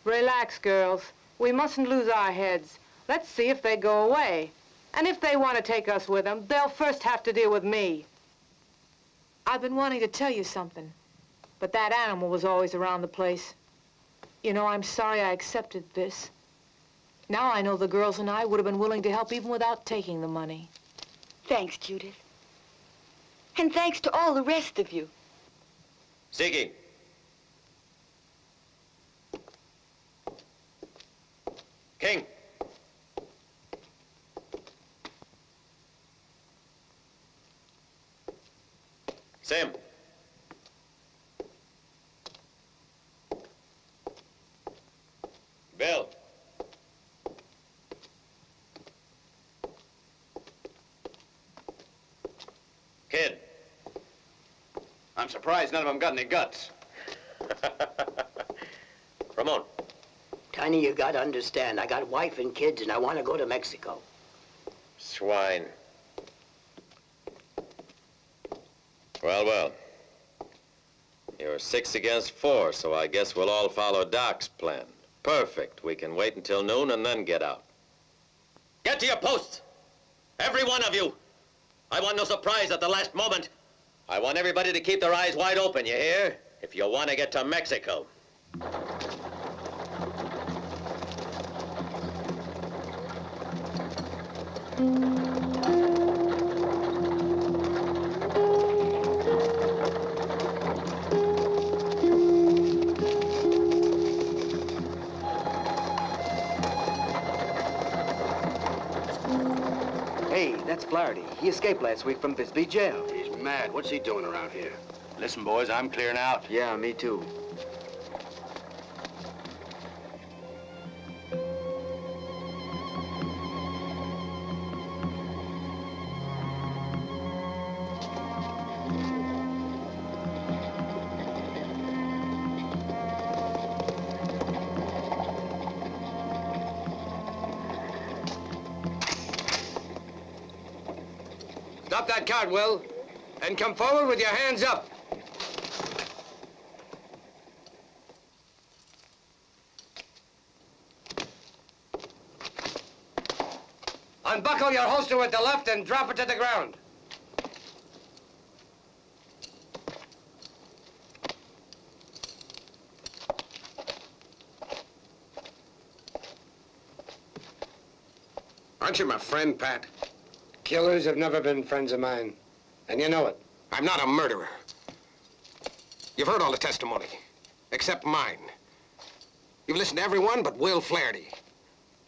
Relax, girls. We mustn't lose our heads. Let's see if they go away. And if they want to take us with them, they'll first have to deal with me. I've been wanting to tell you something, but that animal was always around the place. You know, I'm sorry I accepted this. Now I know the girls and I would have been willing to help even without taking the money. Thanks, Judith. And thanks to all the rest of you. Ziggy. King. Sam. Bill. Kid. I'm surprised none of them got any guts. Ramon. Tiny, you gotta understand, I got wife and kids and I want to go to Mexico. Swine. Well, well. You're 6 against 4, so I guess we'll all follow Doc's plan. Perfect. We can wait until noon and then get out. Get to your posts! Every one of you! I want no surprise at the last moment. I want everybody to keep their eyes wide open, you hear? If you want to get to Mexico. Hey, that's Flaherty. He escaped last week from Bisbee jail. He's mad. What's he doing around here? Listen, boys, I'm clearing out. Yeah, me too. Stop that cart, Will, and come forward with your hands up. Unbuckle your holster with the left and drop it to the ground. Aren't you my friend, Pat? Killers have never been friends of mine, and you know it. I'm not a murderer. You've heard all the testimony, except mine. You've listened to everyone but Will Flaherty,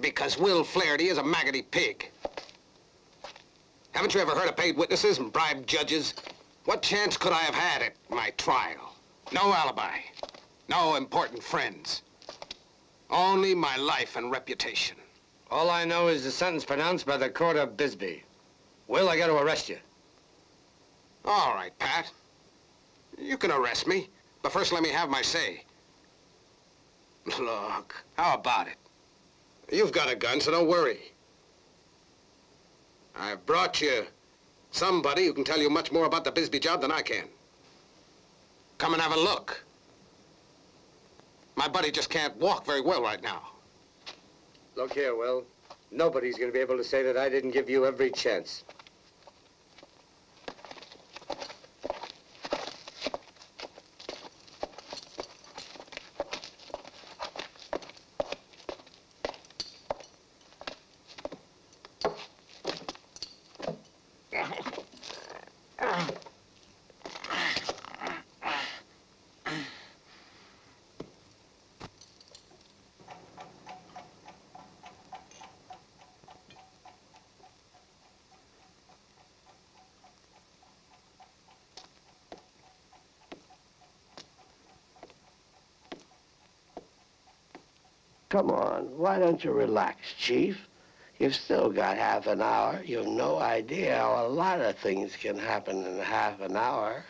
because Will Flaherty is a maggoty pig. Haven't you ever heard of paid witnesses and bribed judges? What chance could I have had at my trial? No alibi, no important friends. Only my life and reputation. All I know is the sentence pronounced by the court of Bisbee. Will, I got to arrest you. All right, Pat. You can arrest me, but first let me have my say. Look, how about it? You've got a gun, so don't worry. I've brought you somebody who can tell you much more about the Bisbee job than I can. Come and have a look. My buddy just can't walk very well right now. Look here, Will. Nobody's going to be able to say that I didn't give you every chance. Come on, why don't you relax, Chief? You've still got half an hour. You've no idea how a lot of things can happen in half an hour.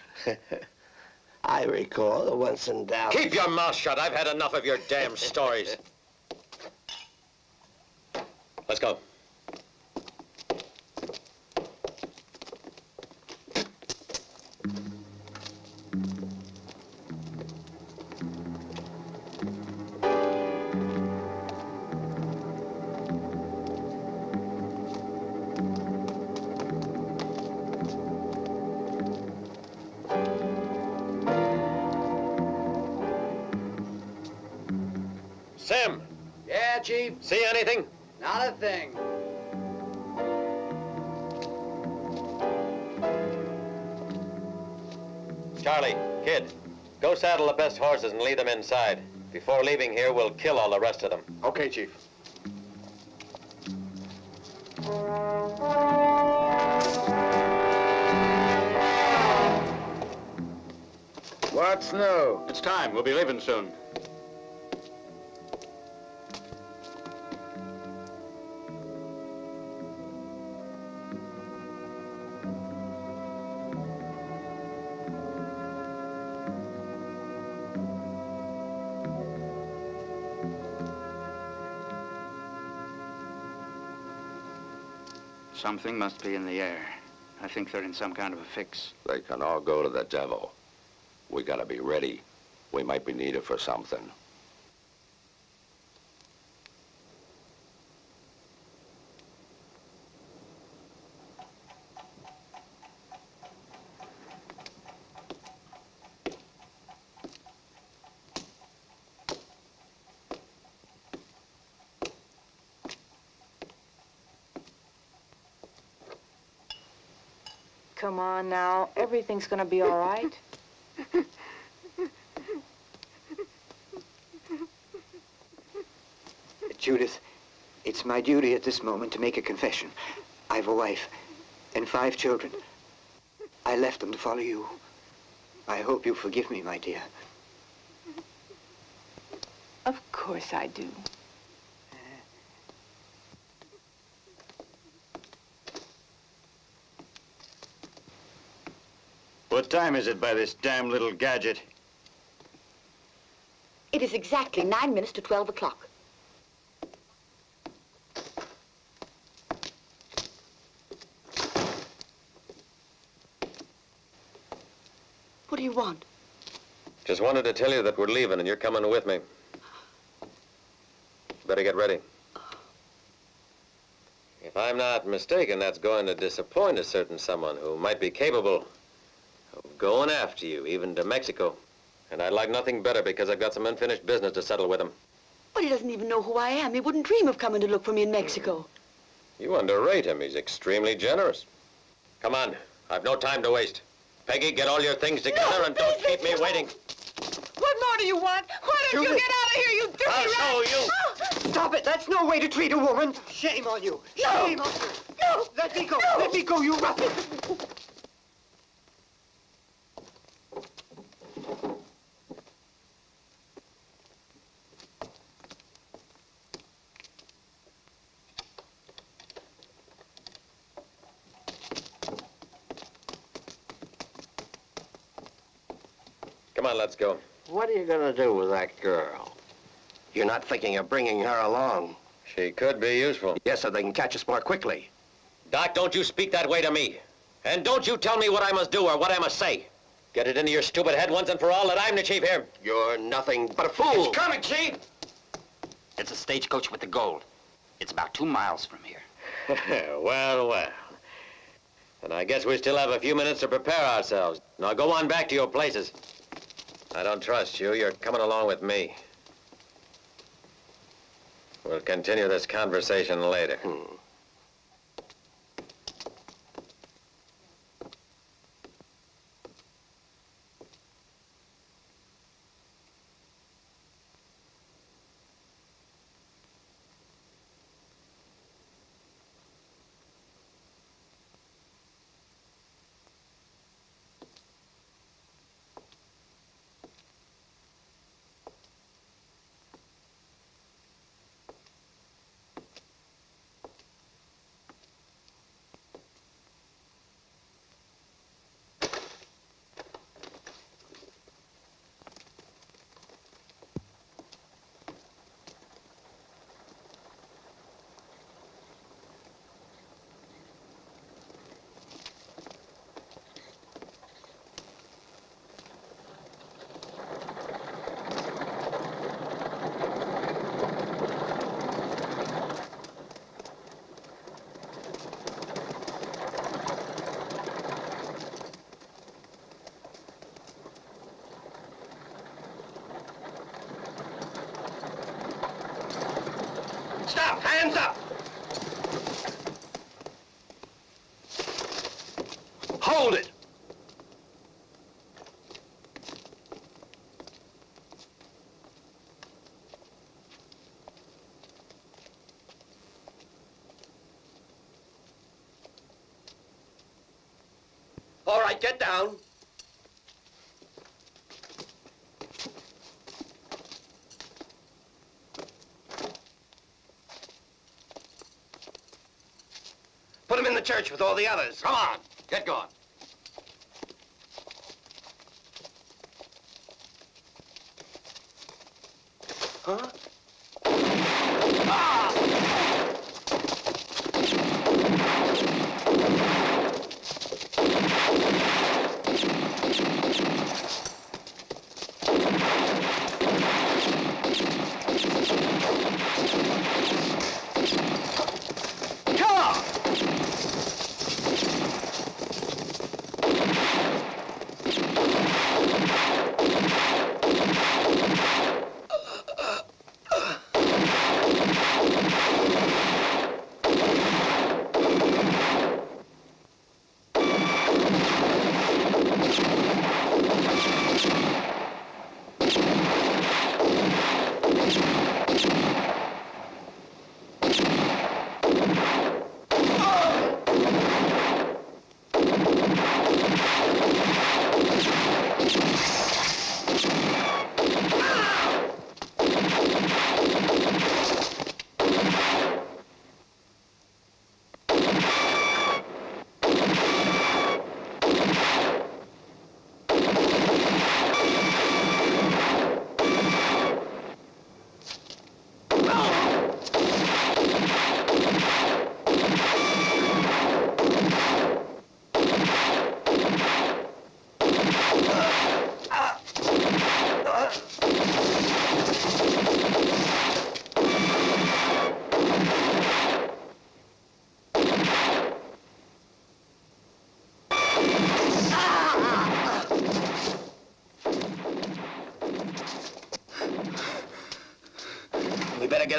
I recall the once in Dallas. Keep your mouth shut. I've had enough of your damn stories. Let's go. Sim! Yeah, Chief? See anything? Not a thing. Charlie, kid, go saddle the best horses and lead them inside. Before leaving here, we'll kill all the rest of them. Okay, Chief. What's new? It's time. We'll be leaving soon. Something must be in the air. I think they're in some kind of a fix. They can all go to the devil. We gotta be ready. We might be needed for something. Come on now, everything's gonna be all right. Judith, it's my duty at this moment to make a confession. I've a wife and 5 children. I left them to follow you. I hope you forgive me, my dear. Of course I do. What time is it by this damn little gadget? It is exactly 9 minutes to 12 o'clock. What do you want? Just wanted to tell you that we're leaving and you're coming with me. Better get ready. If I'm not mistaken, that's going to disappoint a certain someone who might be capable of going after you, even to Mexico. And I'd like nothing better because I've got some unfinished business to settle with him. But he doesn't even know who I am. He wouldn't dream of coming to look for me in Mexico. You underrate him. He's extremely generous. Come on. I've no time to waste. Peggy, get all your things together and don't keep me waiting. What more do you want? Why don't you get out of here, you dirty rat? I'll show you. Stop it! That's no way to treat a woman! Shame on you! Shame on you! No! Let me go! No. Let me go, you ruffian! Come on, let's go. What are you gonna do with that girl? You're not thinking of bringing her along? She could be useful. Yes, so they can catch us more quickly. Doc, don't you speak that way to me. And don't you tell me what I must do or what I must say. Get it into your stupid head once and for all that I'm the chief here. You're nothing but a fool. It's coming, Chief! It's a stagecoach with the gold. It's about 2 miles from here. Well, well. And I guess we still have a few minutes to prepare ourselves. Now go on back to your places. I don't trust you. You're coming along with me. We'll continue this conversation later. Stop! Hands up! Hold it! All right, get down. Put him in the church with all the others. Come on, get going. Huh? Ah!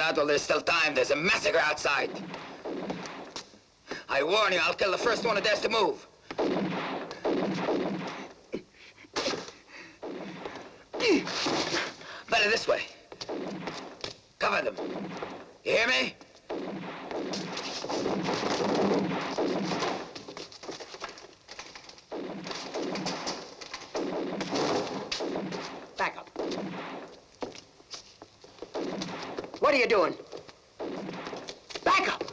out while there's still time. There's a massacre outside. I warn you, I'll kill the first one who dares to move. Better this way. Cover them. You hear me? Back up. What are you doing? Back up!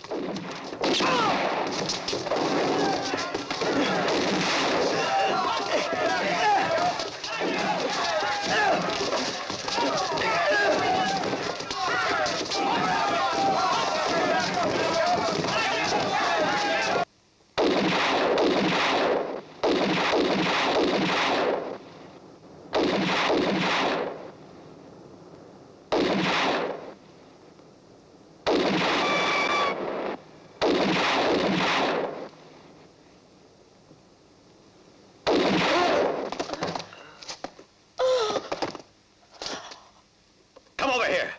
Come over here.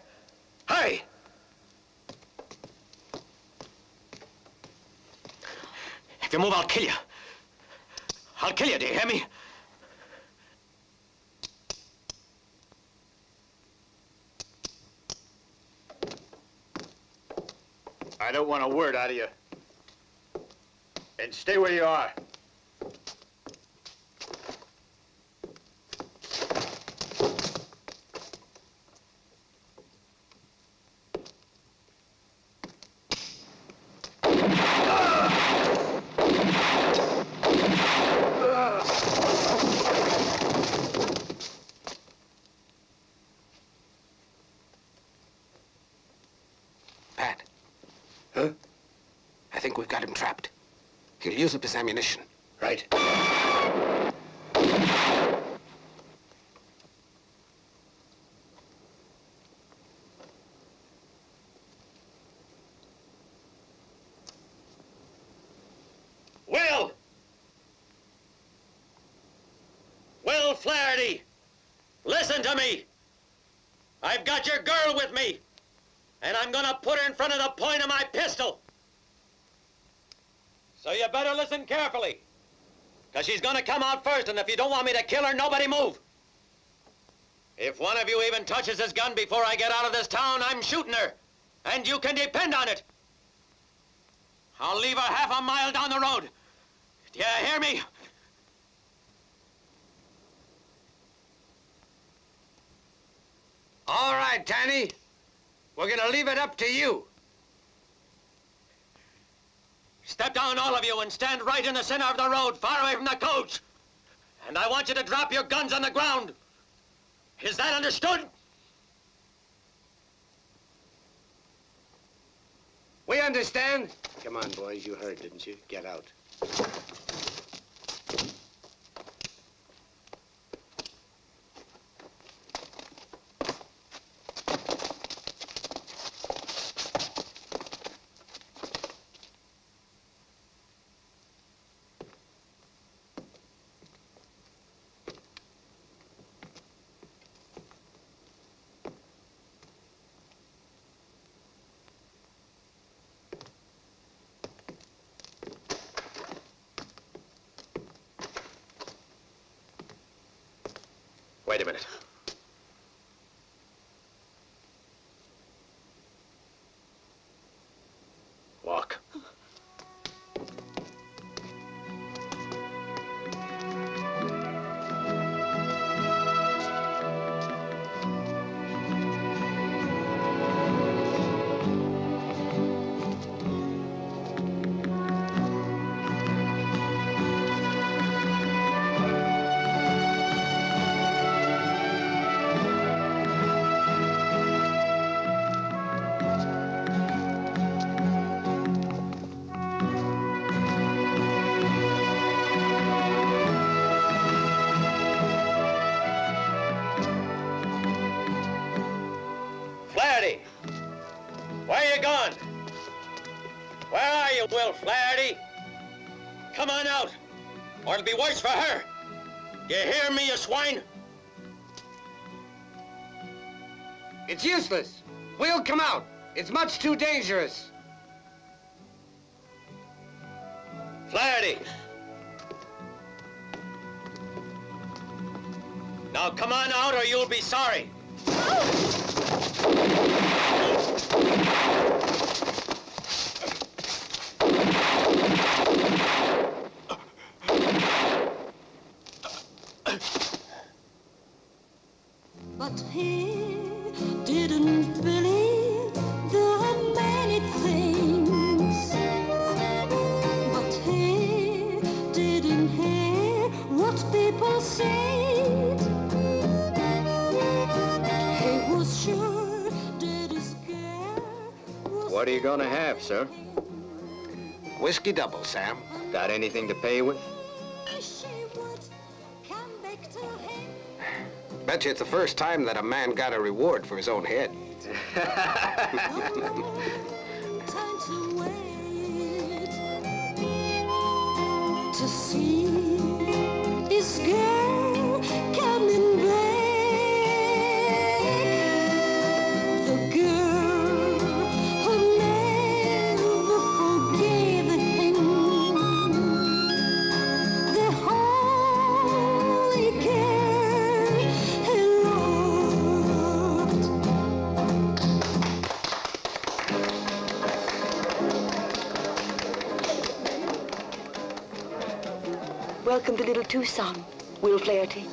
Hurry! If you move, I'll kill you. I'll kill you, do you hear me? I don't want a word out of you. And stay where you are. Pat. Huh? I think we've got him trapped. He'll use up his ammunition. Right. Will Flaherty, listen to me. I've got your girl with me, and I'm gonna put her in front of the point of my pistol. So you better listen carefully, because she's gonna come out first, and if you don't want me to kill her, nobody move. If one of you even touches this gun before I get out of this town, I'm shooting her, and you can depend on it. I'll leave her half a mile down the road. Do you hear me? All right, Tanny. We're gonna leave it up to you. Step down, all of you, and stand right in the center of the road, far away from the coach. And I want you to drop your guns on the ground. Is that understood? We understand. Come on, boys. You heard, didn't you? Get out. Wait a minute. Walk. Flaherty! Where you going? Where are you, Will Flaherty? Come on out, or it'll be worse for her. You hear me, you swine? It's useless. We'll come out. It's much too dangerous. Flaherty! Now come on out or you'll be sorry. But he didn't believe there are many things. But he didn't hear what people said. He was sure that his girl was... What are you gonna have, sir? Whiskey double, Sam. Got anything to pay with? Bet you it's the first time that a man got a reward for his own head. To see this girl coming back, the girl who never forgave him, the holy girl he loved. Welcome to Little Tucson, Will Flaherty.